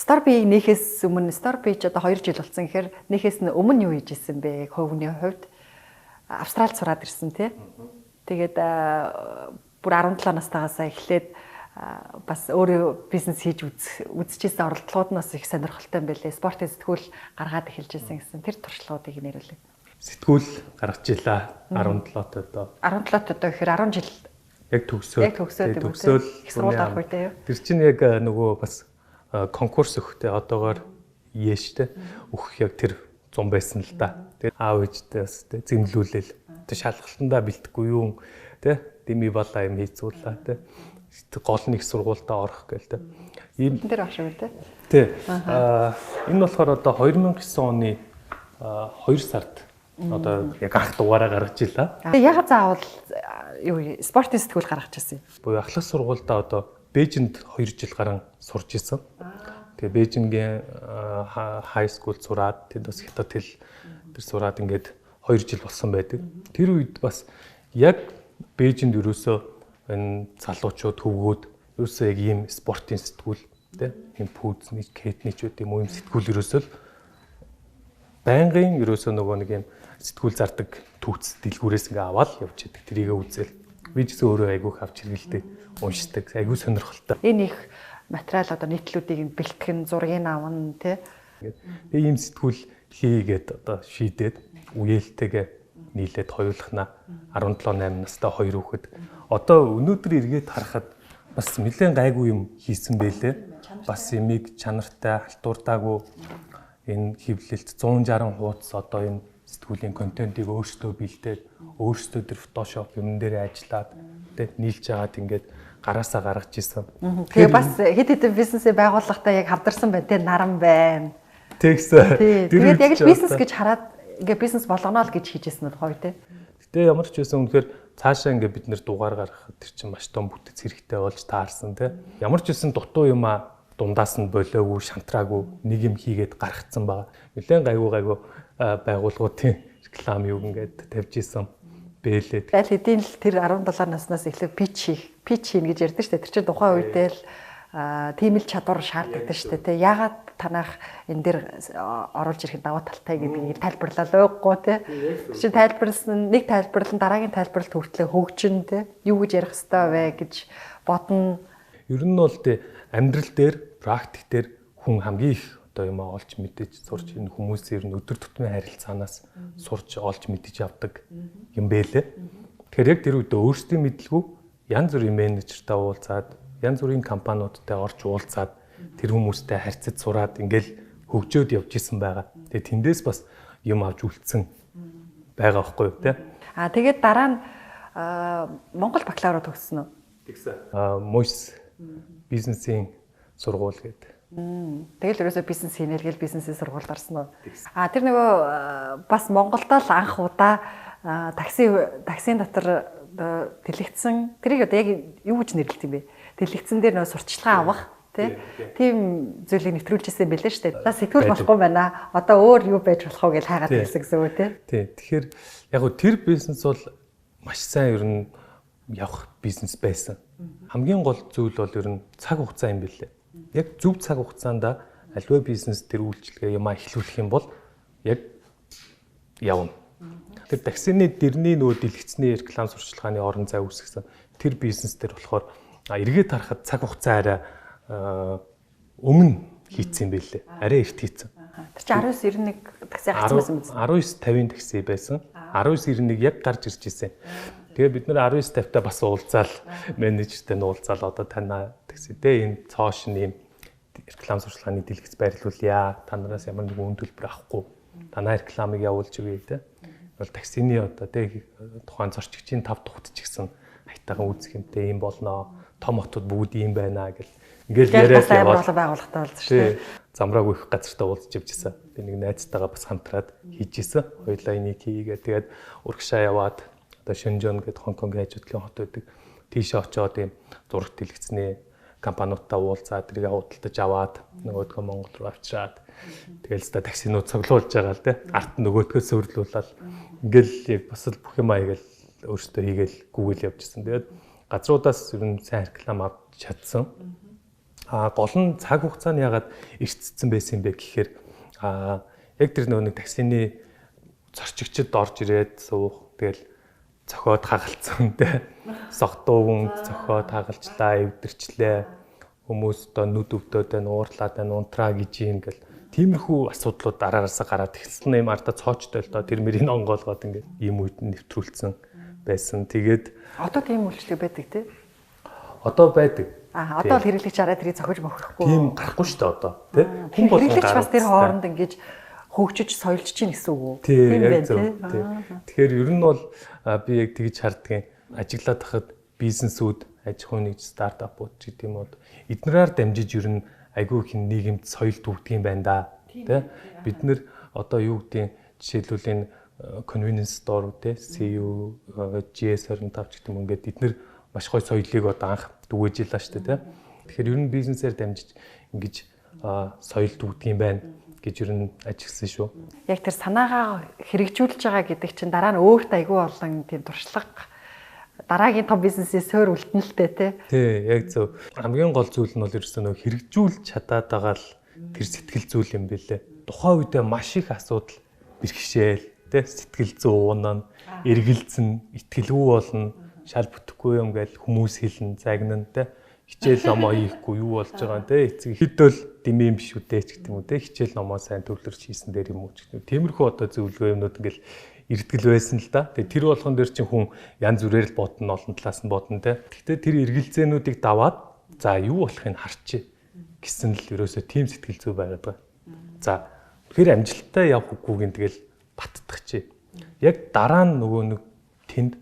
Starby нөхөөс өмнө Starby ч одоо 2 жил болсон гэхээр нөхөөс нь өмнө юу хийж исэн бэ? Хувийн хувьд Австралид сураад ирсэн тий. Тэгээд бүр 17 настайгаас эхлээд бас өөрөө бизнес хийж үзчихсэн оролдлогууд нь бас их сонирхолтой юм байлээ. Спортын сэтгүүл гаргаад эхэлж ирсэн гэсэн тэр туршлагуудыг нэрвэлээ. Сэтгүүл гаргаж илаа 17-т одоо. 17-т одоо гэхээр 10 жил яг төгсөөд их сургууль авах үедээ юу? Тэр чинь яг нөгөө бас конкурс өгөхтэй одоогоор яэштэй өгөх яг тэр 100 байсан л да. Тэгээд аав ээжтэй бас тэ зэмлүүлээл. Тэ шалгалтандаа бэлтгэхгүй юу тэ дими бала юм хийцүүлээ тэ. Гол нэг сургуультаа орох гээл тэ. Ийм тэр багш үү тэ. Тэ. Энэ болохоор одоо 2009 оны 2 сард Одоо яг анх дугаараа гаргаж илаа. Тэгээ ягаад заавал юу спортын сэтгүүл гаргаж ирсэн юм? Буюу ахлах сургуультай одоо Бээжинд 2 жил гарan сурч исэн. Тэгээ Бээжингийн хай скул сураад тэд бас хятад хэл тэр сураад ингээд 2 жил болсон байдаг. Тэр үед бас яг Бээжинд ерөөсөө энэ залуучууд хөвгүүд ерөөсөө яг ийм спортын сэтгүүл тийм ийм пүүзний кетний ч үт юм уу ийм сэтгүүл ерөөсөө л байнгын ерөөсөө нөгөө нэг юм сэтгүүл зардаг түүц дэлгүүрээс ингээ аваад явж идэг. Тэрийгэ үзэл. Би ч гэсэн өөрөө айгүйх авч хэрэгэлдэг, уншдаг, айгүй сонирхолтой. Энэ их материал одоо нийтлүүдийг бэлтгэн, зургийг авна тий. Тэгээ ийм сэтгүүл хийгээд одоо шийдээд үеэлтэйгээ нийлээд хоёулахна 17-8 настай 2 хүүхэд. Одоо өнөөдөр эргээд харахад бас нэлээд гайгүй юм хийсэн байлээ. Бас эмийг чанартай халтурдаагүй энэ хөвлөлт 160 хуудас одоо энэ сэтгүүлийн контентыг өөрсдөө бэлдээд өөрсдөө тэр фотошоп юм дээр ажиллаад тэ нийлж яагаад ингээд гараасаа гаргаж исэн. Тэгээ бас хэд хэдэн бизнесээ байгуулахдаа яг хамдарсан байна те наран байна. Тэгсэн. Тэгээд яг л бизнес гэж хараад ингээ бизнес болгоно л гэж хийжсэн нь гоё те. Гэтэ ямар ч байсан үнэхээр цаашаа ингээ бид нэр дугаар гаргахад тэр чинь маш том бүтэц хэрэгтэй болж таарсан те. Ямар ч байсан дутуу юм а дундаас нь болоогүй, шантраагүй нэг юм хийгээд гаргацсан байгаа. Нэлээд гайгүй байгууллагуудын реклам юу ингээд тавьж исэн бэлээ. Аль хэдийн л тэр 17 наснаас эхлээд питч хийн гэж ярьдэн штэ. Тэр чинь тухайн үедээ л тийм л чадвар шаардлагатай штэ. Тэ ягаад танах энэ дээр оруулж ирэх даваа талтай гэдгийг тайлбарлал ууггүй те. Чи тайлбарласан нэг тайлбарлан дараагийн тайлбарлалт хүртлэх хөгжин те. Юу гэж ярих хэвээр вэ гэж бодно. Ер нь бол тэ амьдрал дээр, практик дээр хүн хамгийн их одоо юм олж мэдээж сурч энэ хүмүүсээр нь өдөр тутмын харилцаанаас сурч олж мэдэж авдаг юм бэлээ. Тэгэхээр яг тэр үедээ өөрсдийн мэдлгүй янз бүрийн менежертэй уулзаад, янз бүрийн компаниудтай орж уулзаад тэр хүмүүстэй харьцаж сураад ингээл хөгжөөд явж исэн байгаа. Тэгээ тэндээс бас юм авч үлдсэн байгаа байхгүй юу те. Тэгээд дараа нь Монгол бакалавра төгссөн үү? Тэгсэн. МОС бизнесийн сургууль гэдэг. Тэгэл ерөөсөө бизнес хийнэ л бизнесийн сургуульд орсон уу? Тэр нөгөө бас Монголдо л анх удаа таксийн дотор тэлэгдсэн. Тэрийг одоо яг юу гэж нэрлэлт юм бэ? Тэлэгдсэн дээр нөгөө сурталчилгаа авах тийм зүйлийг нэвтрүүлжсэн юм билээ шүү дээ. За сэтгүүл болохгүй байна. Одоо өөр юу байж болох вэ гэж хайгаад байсан гэсэн үг тий. Тэгэхээр яг гоо тэр бизнес бол маш сайн ер нь явах бизнес байсан. Хамгийн гол зүйл бол ер нь цаг хугацаа юм билээ. Яг зөв цаг хугацаанд аливаа бизнес тэр үйлчлэгээ юмаа эхлүүлэх юм бол яг явна. Тэр таксины дэрний нөгөө дэлгэцний реклам сурчлагын орон зай үүсгэсэн тэр бизнес дээр болохоор эргээд харахад цаг хугацаа арай өмнө хийцсэн юм билээ. Арай эрт хийцсэн. Тэр чинь 1991 такси гарсан байсан биз? 1950 такси байсан. 1991 яг гарч ирж ирсэн. Тэгээ бид нэр 1950-та бас уулзаал менежертэй уулзаал одоо танаа таксидээ энэ цоош нь юм реклам сурчлагын дэлгэц байрлуулъя. Та нараас ямар нэгэн үн төлбөр авахгүй. Танаа рекламыг явуулж өгье те. Бол таксины одоо те тухайн зорчигчийн 5 тухт ч гэсэн хайтахан үүсэх юмтэй юм болноо. Том хотууд бүгд ийм байна гэл ингээл яриад яваад байгууллагатай болсон шүү дээ. Замрааг их газартаа уулзж явжсэн. Би нэг найзтайгаа бас хамтраад хийжсэн. Хоёулаа энийг хийгээд тэгээд урагшаа яваад одоо Шэньчжэн гэдэг Хонконгийн хажуудлын хот байдаг. Тийшээ очиод ийм зураг дэлгэцний компаниудтай уулзаад тэрийг худалдаж аваад нөгөөдгөө Монгол руу авчираад тэгэл ста таксинууд цуглуулж байгаа л те. Арт нөгөөдгөө сөөрлүүлээд ингээл яг бас л бүх юм аягээл өөртөө хийгээл гүгэл явжсэн. Тэгээд газруудаас ер нь сайн реклам авч чадсан. Гол нь цаг хугацааны ягаад эртцсэн байсан юм бэ гэхээр яг тэр нэг таксины зорчигчд орж ирээд суух тэгэл цохоод хагалцсан те. Согтуугун цохоод хагалчлаа, эвдэрчлээ. Хүмүүс одоо нүд өвдөд байна, уурлаад байна, унтраа гэж юм гэл тиймэрхүү асуудлууд дараагаасаа гараад эхэлсэн юм ардаа цоочтой л доо тэр мөрийг онгоолгоод ингээд ийм үед нэвтрүүлсэн байсан. Тэгээд одоо тийм үйлчлэг байдаг те. Одоо байдаг. Одоо л хэрэглэгч арай тэрийг зохиж мохихгүй. Тийм гарахгүй шүү дээ одоо тий. Хүн болгон хэрэглэгч бас тэр хооронд ингэж хөгжиж соёлж чинь гэсэн үг үү? Тийм байх тий. Тэгэхээр ер нь бол би яг тэгж харддаг. Ажиглаад тахад бизнесүүд, аж ахуйн нэгж стартапууд ч гэдэг юм уу. Эднэрээр дамжиж ер нь айгүй их нийгэмд соёл төвдөг юм байна да. Тий. Бид нэр одоо юу гэдгийг жишээлбэл энэ convenience store те CU GS25 гэх юм ингээд эдгээр маш гоё соёлыг одоо анх дүгэж илаа шүү дээ те. Тэгэхээр ер нь бизнесээр дамжиж ингэж соёл дүгдэг юм байна гэж ер нь ажигласан шүү. Яг тэр санаагаа хэрэгжүүлж байгаа гэдэг чинь дараа нь өөрт айгүй олон тийм туршлага дараагийн том бизнесээс суур үлдэнэлтэй тий яг зөв. Хамгийн гол зүйл нь бол ерөөсөө нөө хэрэгжүүлж чадаад байгаа л тэр сэтгэл зүйл юм бэлээ. Тухайн үедээ маш их асуудал бэрхшээл тий сэтгэл зүйн уунаа эргэлзэн итгэлгүй болно шал бүтэхгүй юм гээл хүмүүс хэлнэ загнана тий хичээл номоо хийхгүй юу болж байгаа юм тий эцэг хэдэл дэмий юм биш үү те ч гэдэг юм уу те хичээл номоо сайн төвлөрч хийсэн дээр юм уу ч гэдэг. Тиймэрхүү одоо зөвлөгөө юмнууд ингээл эртгэл байсан л да. Тэгээ тэр болгон дээр чинь хүн янз бүрээр л бодно олон талаас нь бодно те. Гэхдээ тэр эргэлзээнүүдийг даваад за юу болохыг харчээ гэсэн л ерөөсөө тийм сэтгэл зүй байгаад байгаа. За тэр амжилттай явах үгүйг тэгэл баттдаг чи. Яг дараа нь нөгөө нэг тэнд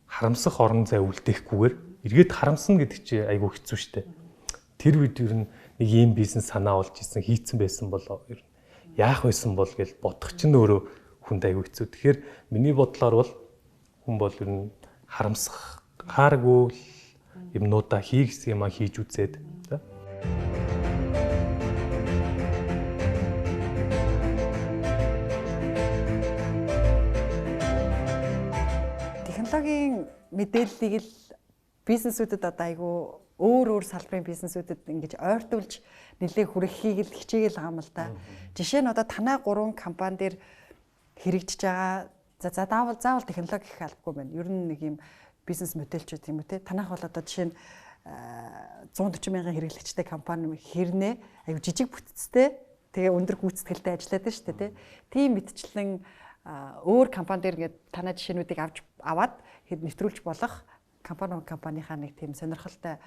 харамсах орон зай үлдээхгүйгээр эргээд харамсна гэдэг чи айгүй хэцүү шттэ. Тэр үед ер нь нэг ийм бизнес санаа олж исэн хийцэн байсан бол ер нь яах байсан бол гэж бодох чинь өөрөө хүнд айгүй хэцүү. Тэгэхээр миний бодлоор бол хүн бол ер нь харамсахааргүй юмнуудаа хийх юмаа хийж үзээд тэ. Технологийн мэдээллийг л бизнесүүдэд одоо айгүй өөр салбарын бизнесүүдэд ингэж ойртуулж нэлээд хүрэхийг л хичээгээл байгаа юм л да. Жишээ нь одоо танай 3 компани дээр хэрэгжиж байгаа за заавал технологи гэх албагүй байна. Ер нь нэг юм бизнес модельчүүд юм уу те. Танайх бол одоо жишээ нь 140 мянган хэрэглэгчтэй компани хэрнээ айгүй жижиг бүтцтэй тэгээ өндөр гүйцэтгэлтэй ажилладаг шүү дээ те. Тийм мэтчлэн өөр компани дээр ингээд танай жишээнүүдийг аваад нэвтрүүлж болох компанийнхаа нэг тийм сонирхолтой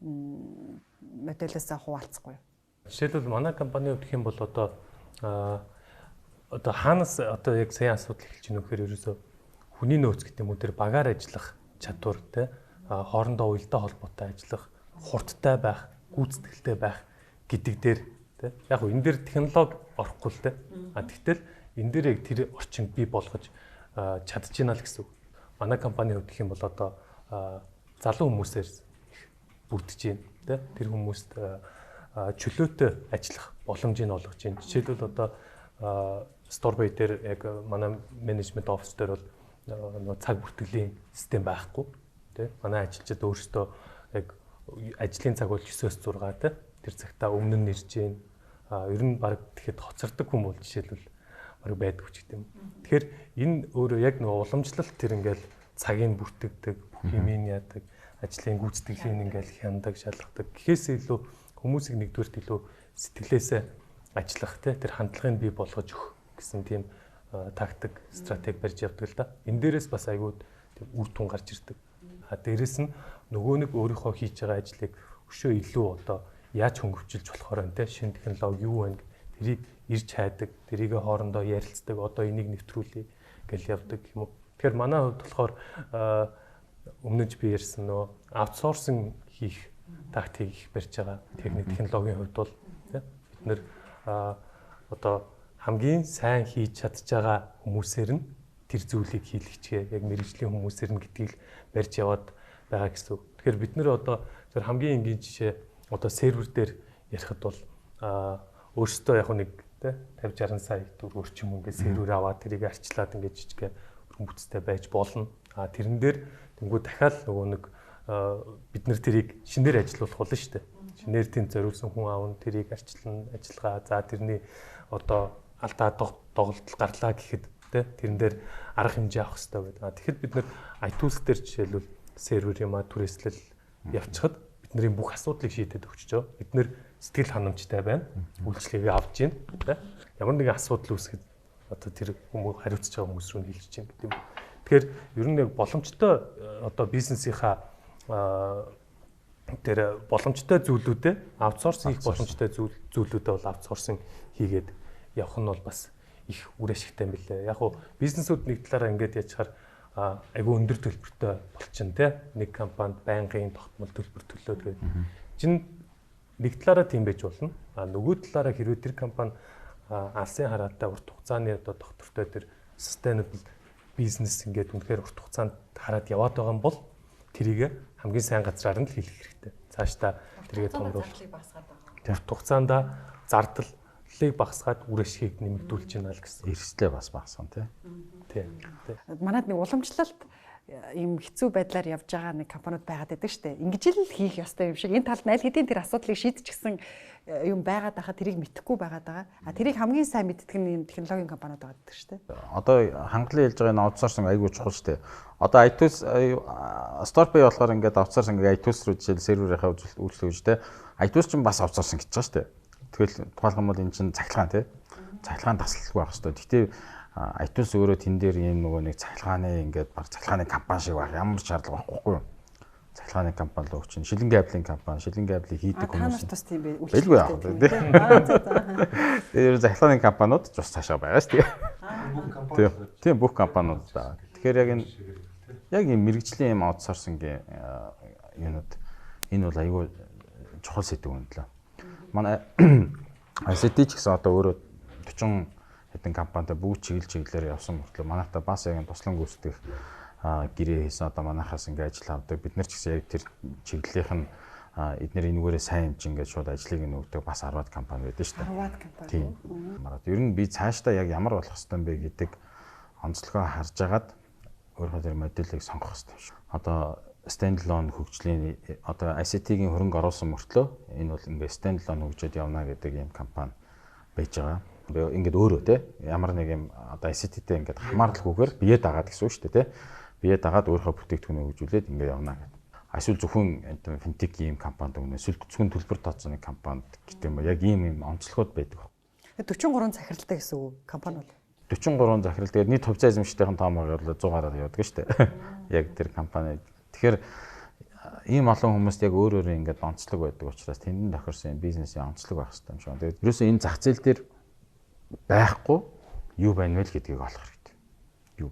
модельээс хуваалцахгүй. Жишээлбэл манай компани гэх юм бол одоо хаанаас одоо яг сайн асуудал эхэлж байна вэ гэхээр ерөөсөө хүний нөөц гэдэг юм уу тэр багаар ажиллах чадвар те хоорондоо уялдаа холбоотой ажиллах, хурдтай байх, гүйцэтгэлтэй байх гэдэг дээр те яг энэ дээр технологи орохгүй л те. Тэгтэл энэ дээр яг тэр орчинд бий болгож чадж байна л гэсэн үг. Манай компани хувьд гэх юм бол одоо залуу хүмүүсээр бүрдэж байна те. Тэр хүмүүст чөлөөтэй ажиллах боломжийг олгож байна. Жишээлбэл одоо store bay дээр яг манай менежмент офис дээр бол цаг бүртгэлийн систем байхгүй тий. Манай ажилчид өөрсдөө яг ажлын цаг бол 9-өөс 6 тий. Тэр цагтаа өмнө нь ирж гин. Ер нь баг тэгэхэд хоцордог хүн бол жишээлбэл баг байдгүй ч гэдэм. Тэгэхээр энэ өөрөө яг нөгөө уламжлалт тэр ингээл цагийг бүртгэдэг, бүх юмыг яадаг, ажлын гүйцэтгэлийн ингээл хяндаг, шалгадаг. Гэхээс илүү хүмүүсийг нэгдүгээрт илүү сэтгэлээсээ ажиллах тий. Тэр хандлагыг бий болгож өгөх гэсэн тийм тактик, стратеги барьж явдаг л да. Энэ дээрээс бас айгүй үр дүн гарч ирдэг. Дээрээс нь нөгөө нэг өөрийнхөө хийж байгаа ажлыг өшөө илүү одоо яаж хөнгөвчилж болохоор энэ шинэ технологи юу вэ тэрийг ирж хайдаг, тэрийг хоорондоо ярилцдаг, одоо энийг нэвтрүүлье гэж явдаг юм уу. Тэгэхээр манай хувьд болохоор өмнө нь би ярьсан нөө аутсорсинг хийх тактик их барьж байгаа. Техник технологийн хувьд бол бид нэр одоо хамгийн сайн хийж чадж байгаа хүмүүсээр нь тэр зүйлийг хийлгэчээ яг мэрэгжлийн хүмүүсээр нь гэдгийг барьж яваад байгаа гэсэн. Тэгэхээр бид нэр одоо тэр хамгийн энгийн жишээ одоо сервер дээр ярихад бол өөрсдөө яг нэг тий 50-60 сая төгрөг орчим ингээд сервер аваад тэрийг арчлаад ингээд жижиг хүмүүсттэй байж болно. Тэрэн дээр тэнгуү дахиад нөгөө нэг бид нэр тэрийг шинээр ажилуулах болно шүү дээ. Шинээр тэнд зориулсан хүн аавн тэрийг арчилна, ажиллагаа. За тэрний одоо алдаа доголдол гарлаа гэхэд тий тэрэн дээр арга хэмжээ авах хэрэгтэй байдаг. Тэгэхэд бид нэр iTools дээр жишээлбэл сервер юмаа түрээслэл явчихад бидний бүх асуудлыг шийдээд өгч байгаа. Бид нэр сэтгэл ханамжтай байна. Үйлчлэгээ авч гин тий ямар нэгэн асуудал үүсгэхэд одоо тэр хүмүүс хариуцж байгаа хүмүүс рүү хэлж чинь гэдэг юм. Тэгэхээр ер нь яг боломжтой одоо бизнесийнхаа тэр боломжтой зүйлүүдээ аутсорсинг хийх боломжтой зүйлүүдээ бол аутсорсинг хийгээд явах нь бол бас их үр ашигтай юм билээ. Яг уу бизнесүүд нэг талаараа ингээд яачаар айгүй өндөр төлбөртэй болчихно те. Нэг компанид байнгын тогтмол төлбөр төлөөд гэдэг. Чин нэг талаараа тийм байж болно. Нөгөө талаараа хэрвээ тэр компани алсын хараатай урт хугацааны одоо доктортой тэр sustainable бизнес ингээд үнэхээр урт хугацаанд хараад яваад байгаа юм бол тэрийг хамгийн сайн газраар нь л хийх хэрэгтэй. Цаашдаа тэрийг томруулах. Урт хугацаанд зардлыг багасгаад үр ашгийг нэмэгдүүлж байна л гэсэн. Эрсдлээ бас багасгах тий. Тийм. Манайд нэг уламжлалт ийм хэцүү байдлаар явж байгаа нэг компаниуд байгаад байдаг шүү дээ. Ингэж л хийх ёстой юм шиг. Энэ талд аль хэдийн тэр асуудлыг шийдчихсэн юм байгаад байхад тэрийг мэдэхгүй байгаад байгаа. А тэрийг хамгийн сайн мэддэг нь технологийн компаниуд байгаад байдаг шүү дээ. Одоо хангалын хэлж байгаа энэ аутсорсинг айгүй чухал шүү дээ. Одоо iTools Storepay болохоор ингээд аутсорсинг iTools руу жишээл серверийнхаа үйлчлэг гэж тий. iTools ч бас аутсорсинг гэж байгаа шүү дээ. Тэгэл тухайлх юм бол эн чинь цахилгаан тий. Цахилгаан тасалгүй байх хэрэгтэй. Гэхдээ iTools өөрөө тэн дээр ийм нөгөө нэг цахилгааны ингээд баг цахилгааны компани шиг байх ямар шаардлага байхгүй юу? Цахилгааны компани л өгч, шилэнгийн кабелийн компани, шилэнгийн кабелийг хийдэг хүмүүс. Танаас тус тийм бэ? Байлгүй яах вэ? Тэр цахилгааны компаниуд ч бас цаашаа байгаа шүү дээ. Тийм бүх компаниуд байгаа. Тэгэхээр яг энэ мэрэгжлийн юм аутсорсингийн юунууд энэ бол аюул чухал сэдв юм лээ. Манай ICT ч гэсэн одоо өөрөө 40 хэдэн компанитай бүгд чиглэлээр явсан мөртлөө манайхтай бас яг туслан гүйцэтгэх гэрээ хийсэн одоо манайхаас ингээ ажил авдаг. Бид нар ч гэсэн яг тэр чиглэлийнх нь эдгээр энүүгээрээ сайн хэмжээ ингээд шууд ажлыг нөгдөг бас 10-аад компани байдаг шүү дээ. 10-аад компани. Тийм. Ер нь би цаашдаа яг ямар болох хэвтэй юм бэ гэдэг онцлогоо харж агаад өөрөө тэр модулийг сонгох хэвтэй шүү. Одоо standalone хөгжлийн одоо ICT-ийн хөрөнгө оруулсан мөртлөө энэ бол ингээ standalone хөгжөөд явна гэдэг юм компани байж байгаа. Ингээд өөрөө те ямар нэг юм одоо ICT-тэй ингээд хамааралгүйгээр бие дагаад гэсэн үг шүү дээ те. Бие дагаад өөрийнхөө бүтээгдэхүүнээ хөгжүүлээд ингээд явна гэдэг. Эсвэл зөвхөн финтек ийм компанид өгнө. Эсвэл зөвхөн төлбөр тооцооны компанид гэдэг юм ба яг ийм онцлогуд байдаг. 43 захиралтай гэсэн үг компани бол. 43 захирал тэгээд нийт хувьцаа эзэмшигчдийн тоомоор 100 гараад явдаг шүү дээ. Яг тэр компани. Тэгэхээр ийм олон хүмүүст яг өөр ингээд онцлог байдаг учраас тэнд тохирсон бизнесийн онцлог байх хэрэгтэй юм шиг. Тэгээд ерөөсөө энэ зах зээл дээр байхгүй юу байна вэ гэдгийг олох хэрэгтэй. Юу.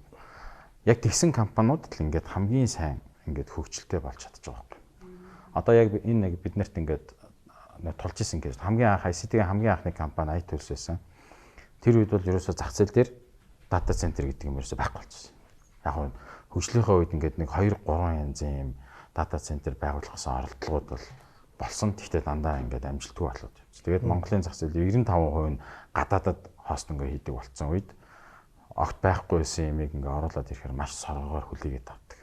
Яг тэгсэн компаниуд л ингээд хамгийн сайн ингээд хөгжилтэй болж чадчих байгаа юм. Одоо яг энэ нэг биднэрт ингээд тулж исэн гэж хамгийн анх ICT-ийн хамгийн анхны компани iTools байсан. Тэр үед бол ерөөсөө зах зээл дээр дата центр гэдэг юм ерөөсөө байхгүй болчихсон. Яг нь хөгжлийнхөө үед ингээд нэг 2-3 янзын юм дата центр байгуулахсан оролдлогууд бол болсон. Гэхдээ дандаа ингээд амжилтгүй болоод явж. Тэгээд Монголын зах зээлийн 95% нь гадаадад хостинг хийдэг болсон үед огт байхгүйсэн юмыг ингээд оруулаад ирэхээр маш соргоор хүлээгээд авдаг.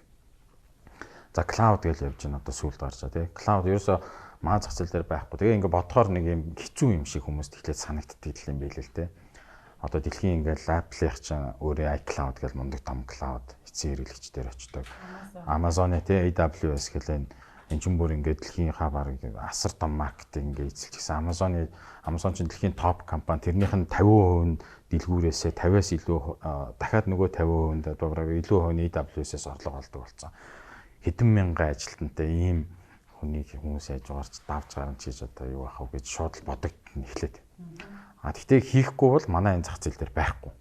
За клауд гэж явж байна одоо сүүлд гарч байгаа тий. Клауд ерөөсөө маа зах зээл дээр байхгүй. Тэгээ ингээд бодохоор нэг юм хэцүү юм шиг хүмүүст ихлээр санагддаг юм байл л тий. Одоо дэлхийн ингээд Apple-ийнх чинь өөрөө iCloud гэж мундаг том клауд эцсийн хэрэглэгчдэр очдог. Amazon-ы тий AWS гэлэн энэ ч бүр ингээд дэлхийнхаа баг асар том маркетинг ингээд эзэлчихсэн. Amazon ч дэлхийн топ компани. Тэрнийх нь 50% нь дэлгүүрээсээ 50-аас илүү дахиад нөгөө 50%-нд одоо илүү хувь нь AWS-ээс орлого олдог болсон. Хэдэн мянган ажилтнтай ийм хүнийг хүмүүс яаж угаарч давж гарч хийж одоо юу ах вэ гэж шууд л бодогдно эхлээд. Гэхдээ хийхгүй бол манай энэ зах зээл дээр байхгүй.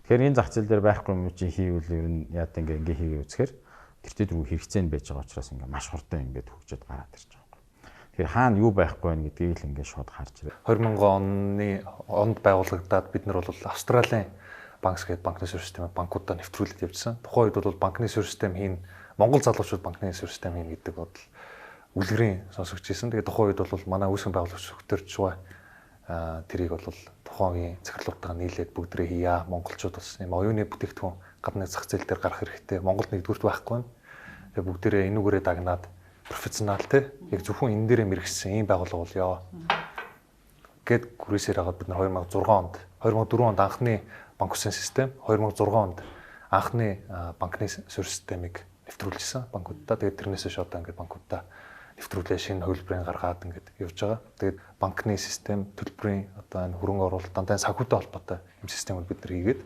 Тэгэхээр энэ зах зээл дээр байхгүй юм чи хийвэл ер нь яа ингээ хийгээ үзэхээр тэр төд рүү хэрэгцээ нь байж байгаа учраас ингээ маш хурдан ингээд хөгжөд гараад ирж байгаа юм. Тэгэхээр хаана юу байхгүй вэ гэдгийг л ингээ шууд харж ирээ. 2000 онд байгуулагдаад бид нар бол Австралийн банкс гэдэг банкны суурь системийг банкудаа нэвтрүүлээд явжсан. Тухайн үед бол банкны суурь систем хийн Монгол залуучууд банкны суурь систем хийн гэдэг бодол үлгэрийн сонсогч ийсэн. Тэгээд тухайн үед бол манай үүсгэн байгуулагч хөгтөрч байгаа тэрийг бол тухайн захирлуудтайгаа нийлээд бүгдрээ хийя. Монголчууд бас юм оюуны бүтээгдэхүүн гадны зах зээл дээр гарах хэрэгтэй. Монголд нэгдүгürt байхгүй. Тэгээд бүгдээрээ энүүгээрээ дагнаад профессионал те яг зөвхөн энэ дээрээ мэрэгсэн ийм байгууллага болёо гэд гүрээсээр хагаад бид нар 2004 онд анхны банк усын систем, 2006 онд анхны банкны суурь системийг нэвтрүүлжсэн банкудаа. Тэгээд тэрнээсээ шууд ингээд банкудаа нэвтрүүлээ шинэ хувилбарыг гаргаад ингээд явж байгаа. Тэгээд банкны систем, төлбөрийн одоо энэ хөрөнгө оруулалт дандаа санхүүтэй холбоотой юм системүүд бид нар хийгээд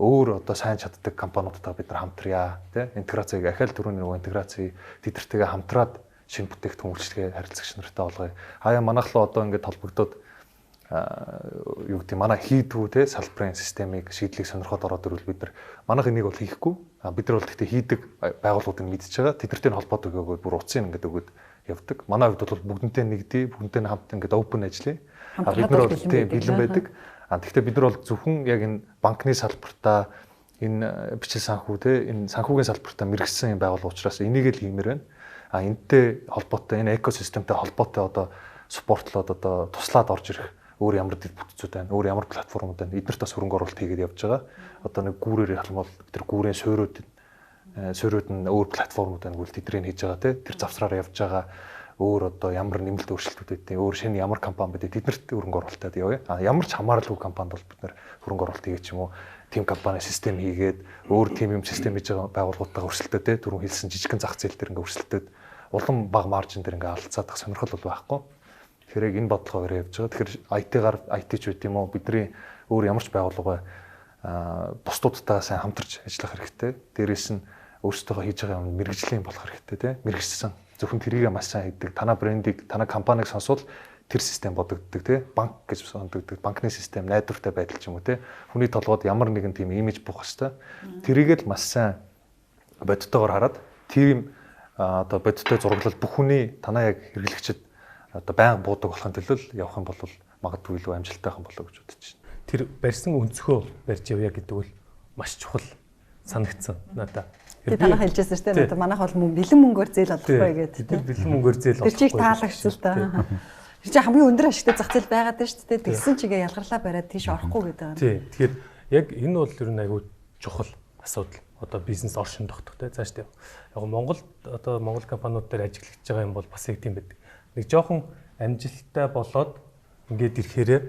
өөр одоо сайн чаддаг компаниудтай бид нар хамтрая тий интеграцийг ахаал түрүүний нөгөө интеграцийг тэдэртэйгээ хамтраад шинэ бүтээгдэхүүн үйлчлэгээ харилцагч нартай болгоё. Хаяа манайхлаа одоо ингээд холбогдоод юу гэдэг манай хийдгүү те салбарын системийг шийдлийг сонирхоод ороод ирвэл бид нар манайх энийг бол хийхгүй. Бид нар бол гэхдээ хийдэг байгууллагуудыг мэдчихэж байгаа. Тэдэртэй нь холбоотой өгөөгүй бүр утсын ингээд өгöd явдаг. Манай хувьд бол бүгднтэй нэгдээ, бүгднтэй хамт ингээд open ажиллая. Бид нар бол тийм бэлэн байдаг. Гэхдээ бид нар бол зөвхөн яг энэ банкны салбартаа энэ бичил санхүү те энэ санхүүгийн салбартаа мэрэгсэн юм байгууллага учраас энийг л хиймээр байна. А энэтэй холбоотой энэ экосистемтэй холбоотой одоо спортлоод одоо туслаад орж ирэх өөр ямар дэд бүтцүүд байна, өөр ямар платформуд байна. Эднэрт бас хөрөнгө оруулалт хийгээд явж байгаа. Одоо нэг гүүрээр ялмал тэр гүүрийн суурьуд нь өөр платформуд байна гэвэл тэднийг хийж байгаа те. Тэр завсраар явж байгаа өөр одоо ямар нэмэлт өөрчлөлтүүд байдیں۔ Өөр шинэ ямар компани байдیں۔ Тэднэрт хөрөнгө оруулалтад явъя. А ямар ч хамааралгүй компанид бол бид нэр хөрөнгө оруулалт хийгээ ч юм уу, тим компани систем хийгээд өөр тим юм систем хийж байгаа байгууллагуудтайгаа өрсөлдөд те. Түрүүн хэлсэн жижигхэн зах зээл дээр ингээ өрсөлдөд улам бага маржин дээр ингээ алдцаадах сонирхол бол байхгүй. Тэгэхээр яг энэ бодлогоор явж байгаа. Тэгэхээр IT-гаар IT ч үт юм уу бидний өөр ямар ч байгууллага бусдуудтай сайн хамтарч ажиллах хэрэгтэй. Дээрээс нь өөрсдөө хийж байгаа юм мэрэгжлийн болох хэрэгтэй те. Мэрэгжсэн зөвхөн тэрийг маш сайн хийдэг. Танаа брендийг, танаа компанийг сонсвол тэр систем бодогддог тий. Банк гэж бодогддог. Банкны систем найдвартай байдал ч юм уу тий. Хүний толгойд ямар нэгэн тийм имиж буух хэвээр. Тэрийг л маш сайн бодтойгоор хараад тийм одоо бодтой зураглал бүх хүний танаа яг хэрэглэгчэд одоо байнга буудаг болохын тулд явах юм бол магадгүй илүү амжилттай байх болоо гэж бодож байна. Тэр барьсан өнцгөө барьж явъя гэдэг бол маш чухал санагдсан надад. Тэгээ танаа хэлжсэн шүү дээ. Надад манайх бол бэлэн мөнгөөр зээл олохгүй гэдэг. Тэр бэлэн мөнгөөр зээл олохгүй. Тэр чиг таалагчсан л да. Тэр чинь хамгийн өндөр ашигтай зах зээл байгаад байна шүү дээ. Тэгсэн чигээ ялгарлаа бариад тийш орохгүй гэдэг юм. Тий. Тэгэхээр яг энэ бол ер нь айгүй чухал асуудал. Одоо бизнес оршин тогтохтой цааш тийм. Яг Монголд одоо Монгол компаниуд дээр ажиглаж байгаа юм бол бас яг тийм байдаг. Нэг жоохон амжилттай болоод ингээд ирэхээрээ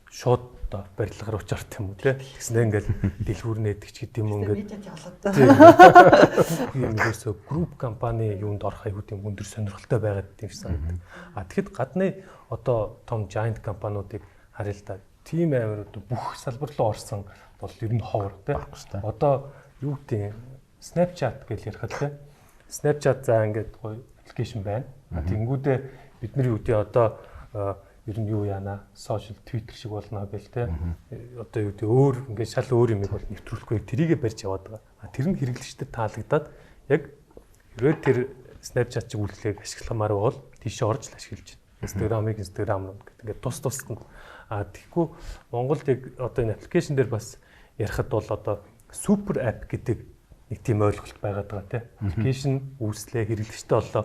шууд одоо барилга руу очорт юм уу тий. Тэгснээр ингээл дэлгүүр нээдэг ч гэдэм юм ингээд юмээсөө групп компани юунд орох аягүй тийм өндөр сонирхолтой байгаад тийм санагдав. А тэгэхэд гадны одоо том giant компаниудыг харъя л да. Тим амир бүх салбар руу орсон бол ер нь ховор тий. Одоо юу гэдэг Snapchat гэж ярих л тий. Snapchat за ингээд гоё аппликейшн байна. Тэнгүүдээ бидний үдээ одоо ер нь юу яана сошиал твиттер шиг болно гэл те одоо юу гэдэг өөр ингээд шал өөр юм бол нэвтрүүлэхгүй тэрийгэ барьж яваад байгаа. Тэр нь хэрэглэгчдэд таалагдаад яг хэрвээ тэр Snapchat чиг үйлчлэгийг ашигламаар бол тийшээ орж л ашиглаж байна. Instagram гэдэг ингээд тус тусд нь. Тэгэхгүй Монголд яг одоо энэ аппликейшн дээр бас ярихад бол одоо супер app гэдэг нэг тийм ойлголт байгаад байгаа те. Аппликейшн үүслээ хэрэглэгчтэй боллоо.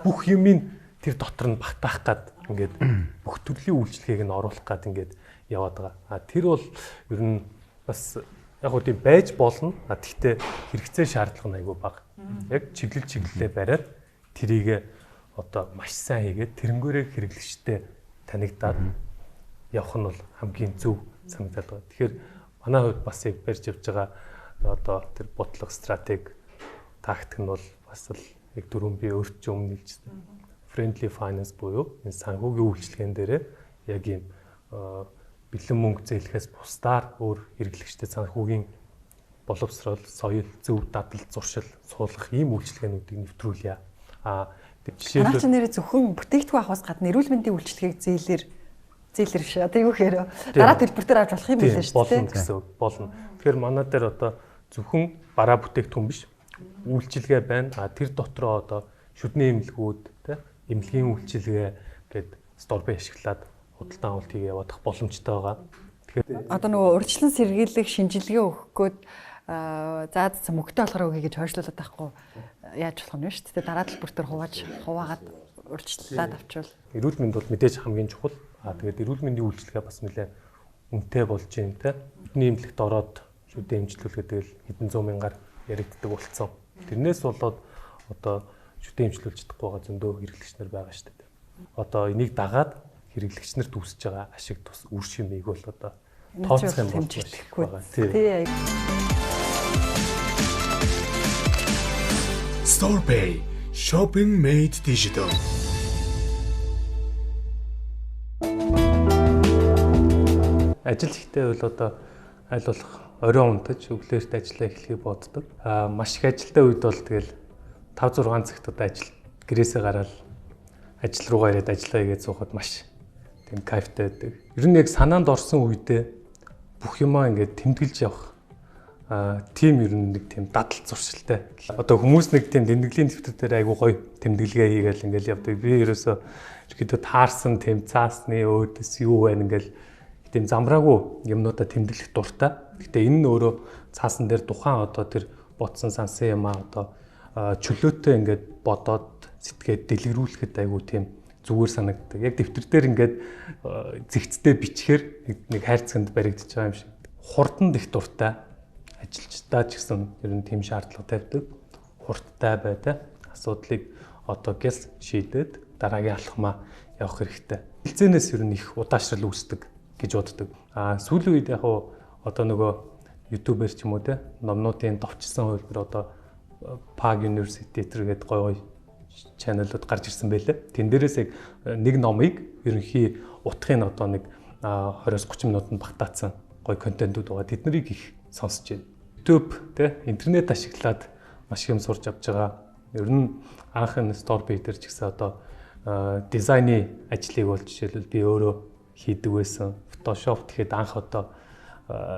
Бүх юмын тэр дотор нь багтаах гад ингээд бүх төрлийн үйлчлэгийг нь оруулах гад ингээд яваад байгаа. Тэр бол ер нь бас яг хөө тийм байж болно. Гэхдээ хэрэгцээ шаардлага нь айгүй бага. Яг чиглэлээ бариад тэрийг одоо маш сайн хийгээд тэрнгээрээ хэрэглэгчтэй танигдаад явах нь бол хамгийн зөв санагдаад байгаа. Тэгэхээр манай хувьд бас яг барьж явж байгаа одоо тэр бодлого стратеги тактик нь бол бас л яг дөрөв би өөрт ч өмнө хэлжсэн. Friendly finance буюу энэ санхүүгийн үйлчилгээнд дээрээ яг ийм бэлэн мөнгө зээлхээс бусдаар өөр хэрэглэгчтэй санхүүгийн боловсрол, соёл, зөв дадал, зуршил суулгах ийм үйлчилгээнүүдийг нэвтрүүлье. Жишээлбэл чи нэрээ зөвхөн бүтээгдэхүүн авахаас гадна эрүүл мэндийн үйлчилгээг зээлэр биш. Одоо юу гэхээр дараа төлбөр дээр авч болох юм билээ шүү дээ. Болно гэсэн үг. Болно. Тэгэхээр манай дээр одоо зөвхөн бараа бүтээгдэхүүн биш үйлчилгээ байна. Тэр дотроо одоо шүдний эмнэлгүүд тий эмнэлгийн үйлчилгээ гэдэг стор бай ашиглаад худалдан авалт хийгээ явах боломжтой байгаа. Тэгэхээр одоо нөгөө урьдчилан сэргийлэх шинжилгээ өгөх гээд за мөнгөтэй болохоор өгье гэж хойшлуулад байхгүй яаж болох нь вэ шүү дээ. Дараа төлбөртөр хуваагаад урьдчилаад авчвал эрүүл мэнд бол мэдээж хамгийн чухал. Тэгээд эрүүл мэндийн үйлчилгээ бас нэлээд үнэтэй болж байна те. Бидний эмнэлэгт ороод шүдэн эмчилүүлгээд л хэдэн 100 мянгаар яригддаг болцсон. Тэрнээс болоод одоо шүдэн эмчилүүлж чадахгүй байгаа зөндөө хэрэглэгч нар байгаа шүү дээ. Одоо энийг дагаад хэрэглэгч нарт үүсэж байгаа ашиг тус үр шимийг бол одоо тооцох юм болж байгаа. Тий. StorePay Shopping Made Digital. Ажил ихтэй бол одоо аль болох оройн унтаж өглөөрт ажиллаа эхлэхийг боддог. Маш их ажилтай үед бол тэгэл 5-6 цагт одоо ажил гэрээсээ гараад ажил руугаа ирээд ажиллаа хийгээд суухад маш тийм кайфтай байдаг. Ер нь яг санаанд орсон үедээ бүх юмаа ингээд тэмдэглэж явах тийм ер нь нэг тийм дадал зуршилтай. Одоо хүмүүс нэг тийм тэмдэглэлийн дэвтэр дээр айгуу гоё тэмдэглэгээ хийгээл ингээл явдаг. Би ерөөсөө ерөөдөө таарсан тийм цаасны өөдөөс юу байна ингээл тийм замраагүй юмнуудаа тэмдэглэх дуртай. Гэтэ энэ нь өөрөө цаасан дээр тухайн одоо тэр ботсон сансан юм одоо чөлөөтэй ингээд бодоод сэтгээд дэлгэрүүлэхэд айгүй тийм зүгээр санагддаг. Яг дэвтэр дээр ингээд зэгцтэй бичгээр нэг хайрцагт баригдаж байгаа юм шиг. Хурдан их дуртай. Ажилчдаа ч гэсэн ер нь тийм шаардлага тавьдаг. Хурдтай байдаг. Асуудлыг одоо гэл шийдээд дараагийн алхмаа явах хэрэгтэй. Хилцээнээс ер нь их удаашрал үүсдэг гэж боддог. Сүүлийн үед яг одоо нөгөө ютубер ч юм уу те номнуудын товчсон хувилбар одоо Pag University гэдэг гоё чаналууд гарч ирсэн байлээ. Тэн дээрээс яг нэг номыг ерөнхий утгыг одоо нэг 20-30 минутанд багтаацсан гоё контентууд байгаа. Тэднийг их сонсож байна. YouTube те интернет ашиглаад маш их юм сурч авч байгаа. Ер нь анхны Storypay дээр ч гэсэн одоо дизайны ажлыг бол жишээлбэл би өөрөө хийдэг байсан. Photoshop тэгэхэд анх одоо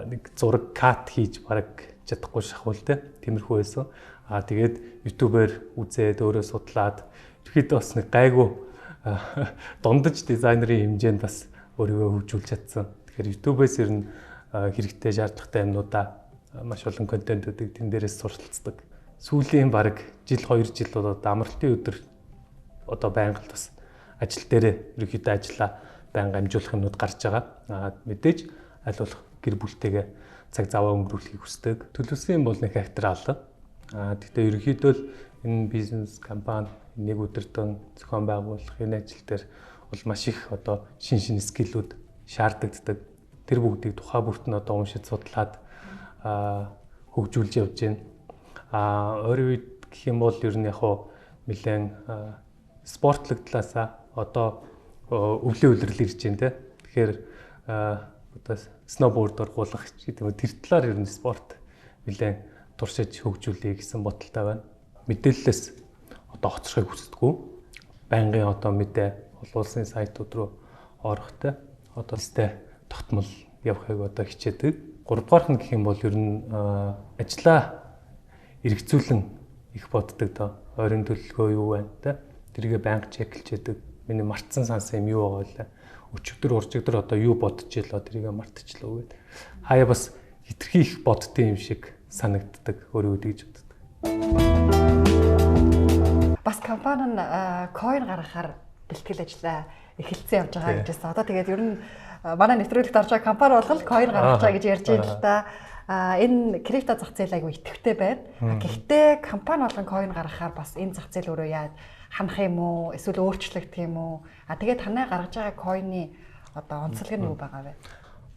нэг зураг кат хийж бараг чадахгүй шахвал те тиймэрхүү байсан. Тэгээд YouTube-ээр үзээд өөрөө судлаад тэгэхэд бас нэг гайгүй дундаж дизайнерын хэмжээнд бас өөрийгөө хөгжүүлж чадсан. Тэгэхээр YouTube-ээс ер нь хэрэгтэй шаардлагатай юмнуудаа маш олон контентуудыг тэн дээрээс суралцдаг. Сүүлийн бараг жил 2 жил болоод амралтын өдөр одоо байнга л бас ажил дээрээ ерөөхдөө ажиллаа байнга амжуулах юмнууд гарч байгаа. Мэдээж аль болох гэр бүлтэйгээ цаг заваа өнгөрүүлэхийг хүсдэг. Төлөвлөсөн бол нэг хактер алга. Гэхдээ ерөөхдөө л энэ бизнес компани нэг өдөртөө зохион байгуулах энэ ажил дээр бол маш их одоо шин скиллүүд шаардлагатай. Тэр бүгдийг тухай бүрт нь одоо уншиж судлаад хөгжүүлж явж байна. Өөрөөр гэх юм бол ер нь яг нэлээд спортлогдлаасаа одоо өвлийн улирал ирж байна те. Тэгэхээр одоо сноуборд оргуулах гэдэг юм. Тэр талаар ер нь спорт нэлээд туршиж хөгжүүлэе гэсэн бодолтой байна. Мэдээллээс одоо хоцрохыг хүсдэггүй. Байнгын одоо мэдээ улсын сайтууд руу орохтой. Одоо сте тогтмол явахыг одоо хичээдэг. 3 дугаарх нь гэх юм бол ер нь ажлаа эргэцүүлэн их боддог доо. Ойрын төлөвлөгөө юу байна те. Тэрийгэ банк чеклж яадаг. Миний мартсан сансан юм юу байгаа вэ? Өчигдөр уржигдөр одоо юу бодож ийлээ тэрийгэ мартчихлаа гэд. Хаяа бас хитрхи их боддсон юм шиг санагддаг. Өөрөө үдгэж боддог. Бас компани нь coin гаргахаар бэлтгэл ажиллаа эхэлсэн явж байгаа гэж байна. Одоо тэгээд ер нь манай нэвтрүүлэгт орж байгаа компани болгол coin гаргаж байгаа гэж ярьж байна л да. Энэ крипто зах зээл айгу идэвхтэй байна. Гэхдээ компани болгон coin гаргахаар бас энэ зах зээл өөрөө яа ханах юм уу? Эсвэл өөрчлөгдөх юм уу? Тэгээд танай гаргаж байгаа coin-ы одоо онцлог нь юу байгаа вэ?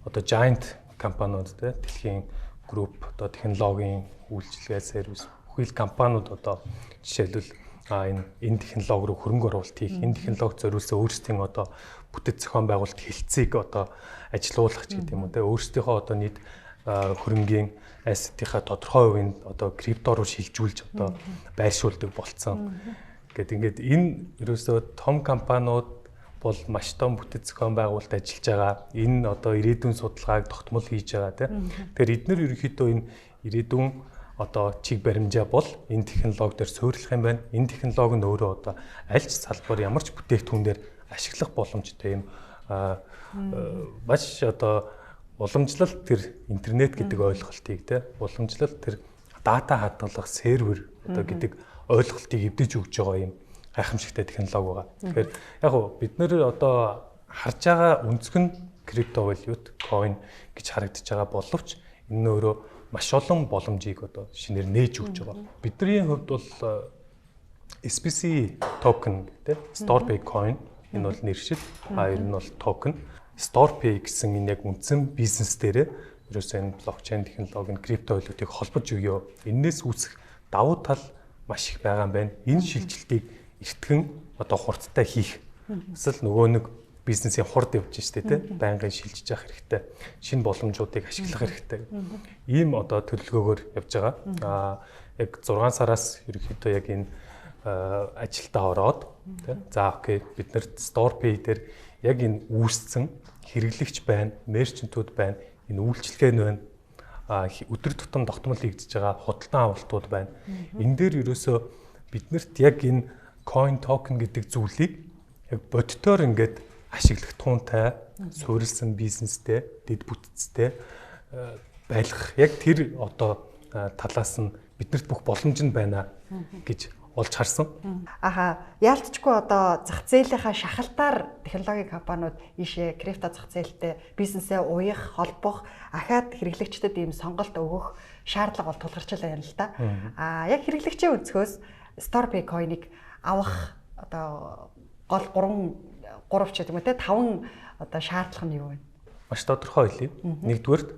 Одоо giant компаниуд те дэлхийн групп одоо технологийн үйлчилгээ сервис бүхэл компаниуд одоо жишээлбэл энэ технологи руу хөрөнгө оруулалт хийх, энэ технологи зориулсан өөрсдийн одоо бүтэц зохион байгуулалт хэлцээг одоо ажилуулах ч гэдэг юм уу те өөрсдийнхөө одоо нийт хөрөнгийн asset-ийнхаа тодорхой хувийн одоо крипто руу шилжүүлж одоо байршуулдаг болцсон. Ингээд энэ ерөөсөө том компаниуд бол маш том бүтэц зохион байгуулалт ажиллаж байгаа. Энэ одоо ирээдүйн судалгааг тогтмол хийж байгаа тийм. Тэгэхээр эдгээр ерөнхийдөө энэ ирээдүйн одоо чиг баримжаа бол энэ технологи дээр суйрлах юм байна. Энэ технологи нь өөрөө одоо аль ч салбар ямар ч бүтээгдэхүүн дээр ашиглах боломжтой юм. Маш одоо уламжлалт тэр интернет гэдэг ойлголтыг тийм уламжлалт тэр дата хадгалах сервер одоо гэдэг ойлголтыг эвдэж өгч байгаа юм гайхамшигтай технологи байгаа. Тэгэхээр яг уу бид нэр одоо харж байгаа өнцг нь крипто валют, coin гэж харагдаж байгаа боловч энэ нь өөрөө маш олон боломжийг одоо шинээр нээж өгч байгаа. Бидний хувьд бол SBC токен гэдэг Storypay coin энэ бол нэршил, хоёр нь бол токен. Storypay гэсэн энэ яг үндсэн бизнес дээр ерөөсөө энэ блокчейн технологи, крипто валютыг холбож өгөө. Эннээс үүсэх давуу тал маш их байгаа юм байна. Энэ шилжилтийг эртхэн одоо хурдтай хийх. Эсвэл нөгөө нэг бизнесийн хурд явж штэ тий. Байнгын шилжиж явах хэрэгтэй. Шинэ боломжуудыг ашиглах хэрэгтэй. Ийм одоо төлөвлөгөөгөөр явж байгаа. Яг 6 сараас ерөнхийдөө яг энэ ажилдаа ороод тий. За окей бид нарт Storypay дээр яг энэ үүссэн хэрэглэгч байна, мерчентүүд байна, энэ үйлчилгээ нь байна. Өдөр тутам тогтмол хийгдэж байгаа худалдан авалтууд байна. Энэ дээр ерөөсөө биднэрт яг энэ coin token гэдэг зүйлийг яг бодтоор ингээд ашиглах туунтай, суурилсан бизнестэй, дэд бүтцтэй байлгах. Яг тэр одоо талаас нь биднэрт бүх боломж нь байна гэж олж харсан. Яалтчгүй одоо зах зээлийнхаа шахалтаар технологийн компаниуд ийшээ крипто зах зээлтэй бизнесээ уяах, холбох, ахаад хэрэглэгчдэд ийм сонголт өгөх шаардлага бол тулгарч байна л да. Яг хэрэглэгчийн өнцгөөс StorePay coin-ыг авах одоо гол 3 ч гэдэг юм те 5 одоо шаардлага нь юу вэ? Маш тодорхой хэлье. Нэгдүгээрт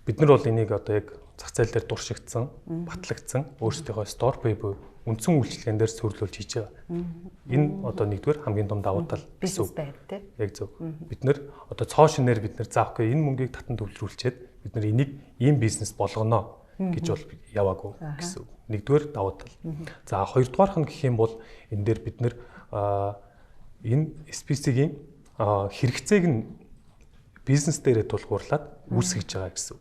бид нар бол энийг одоо яг зах зээл дээр дуршигдсан, батлагдсан өөрсдийнхөө StorePay буюу үндсэн үйлчилгээнд дээр суйрлуулж хийж байгаа. Энэ одоо нэгдүгээр хамгийн том давуу тал бизнес байна тий. Яг зөв. Бид нар одоо цоо шинээр бид нар заахгүй энэ мөнгийг татан төвлөрүүлчихэд бид нар энийг ийм бизнес болгоно гэж бол яваагүй гэсэн. Нэгдүгээр давуу тал. За хоёрдугаарх нь гэх юм бол энэ дээр бид нар энэ SPC-гийн хэрэгцээг нь бизнес дээрээ тулгуурлаад үүсгэж байгаа гэсэн.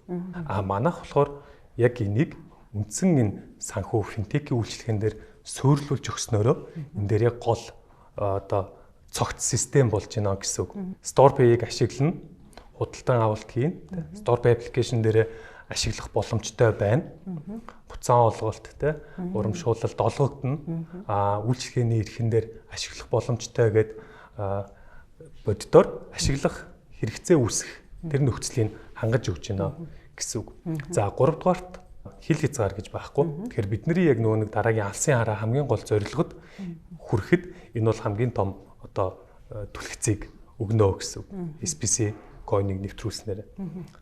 Манайх болохоор яг энийг үндсэн энэ санхүү финтекийн үйлчлэгэн дээр суйрлуулж өгснөөрөө энэ дээр яг гол одоо цогц систем болж байна гэсэн үг. StorePay-ийг ашиглана, худалдан авалт хийн. StorePay аппликейшн дээр ашиглах боломжтой байна. Буцаан олголт те урамшуулалт олгогдно. Үйлчлэгээний эрхэн дээр ашиглах боломжтой гэдэг боддоор ашиглах хэрэгцээ үүсэх тэр нөхцөлийг хангаж өгч байна гэсэн үг. За 3 дугаарт хил хязгаар гэж байхгүй. Тэгэхээр бидний яг нөгөө нэг дараагийн алсын хараа хамгийн гол зорилгод хүрэхэд энэ бол хамгийн том одоо түлхцийг өгнө гэсэн үг. SPC coin-ыг нэвтрүүлснээр.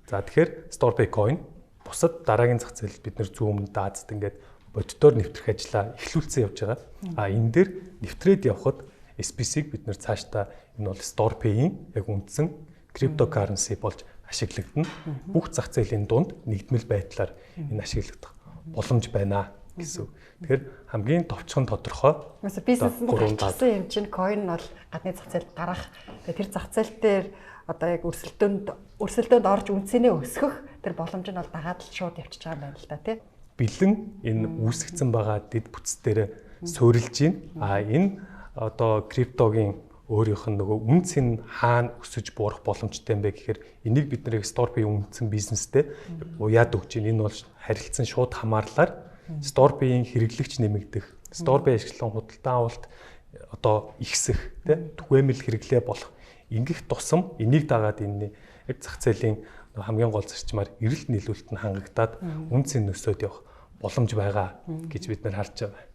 За тэгэхээр StorePay coin бусад дараагийн зах зээлд бид нэр зүүн даацд ингээд боддоор нэвтрэх ажлаа эхлүүлсэн явж байгаа. Энэ дээр нэвтрээд явхад SPC-г бид нэр цаашдаа энэ бол StorePay-ийн яг үндсэн cryptocurrency болж ашиглагдана. Бүх зах зээлийн дунд нэгдмэл байдлаар энэ ашиглагдах боломж байна гэсэн. Тэгэхээр хамгийн товчхон тодорхой. Бизнесэнд гарчсан юм чинь coin нь бол гадны зах зээлд гарах. Тэр зах зээл дээр одоо яг өрсөлдөөнд орж үнцэнээ өсгөх тэр боломж нь бол дагаад л шууд явчихж байгаа юм байна л да тий. Бэлэн энэ үүсгэсэн байгаа дэд бүтц дээр суурилж байна. Энэ одоо криптогийн өөрийнх нь нөгөө үнц нь хаана өсөж буурах боломжтой юм бэ гэхээр энийг бид нэр StorePay үндсэн бизнестэй уяад өгч байна. Энэ бол харилцан шууд хамаарлаар StorePay-ийн хэрэглэгч нэмэгдэх, StorePay ашиглан худалдан авалт одоо ихсэх, түгээмэл хэрэглээ болох ингэх тусам энийг дагаад энэ яг зах зээлийн хамгийн гол зарчмаар эрэлт нийлүүлэлт нь хангагдаад үнц нь өсөд явах боломж байгаа гэж бид нар харж байгаа.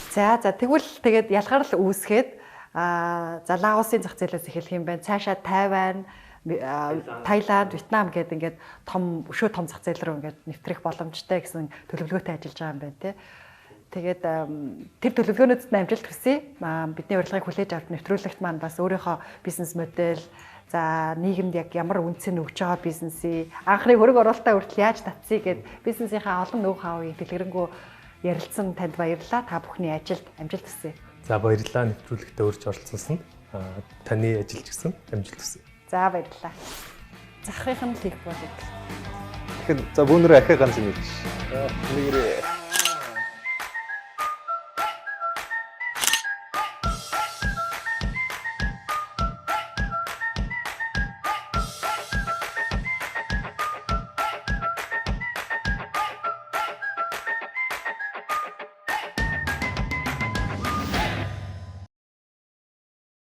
За тэгвэл тэгээд ялгарл үүсгээд Лаосын зах зээлээс эхэлэх юм байна. Цаашаа Тайвань, Таиланд, Вьетнам гэдэг ингээд өшөө том зах зээл рүү ингээд нэвтрэх боломжтой гэсэн төлөвлөгөөтэй ажиллаж байгаа юм байна тий. Тэгээд тэр төлөвлөгөөнүүдэд нь амжилт хүсье. Бидний урилгыг хүлээж авч нэвтрүүлэгт маань бас өөрийнхөө бизнес модель, за нийгэмд яг ямар үнцэн өгч байгаа бизнесийг анхны хөрөг оруулалтаа хүртэл яаж татсыг гэд бизнесийнхаа олон ноу хавыг дэлгэрэнгүй ярилцсан танд баярлалаа. Та бүхний ажилд амжилт хүсье. За баярлалаа нэвтрүүлэгтээ урьж оролцсонд. Таны ажил ч гэсэн амжилт хүсье. За баярлалаа. Захих нь хийх болов. Тэгэхээр за бүүнөрөө ахиа ганц юм биш. Нэгрээ.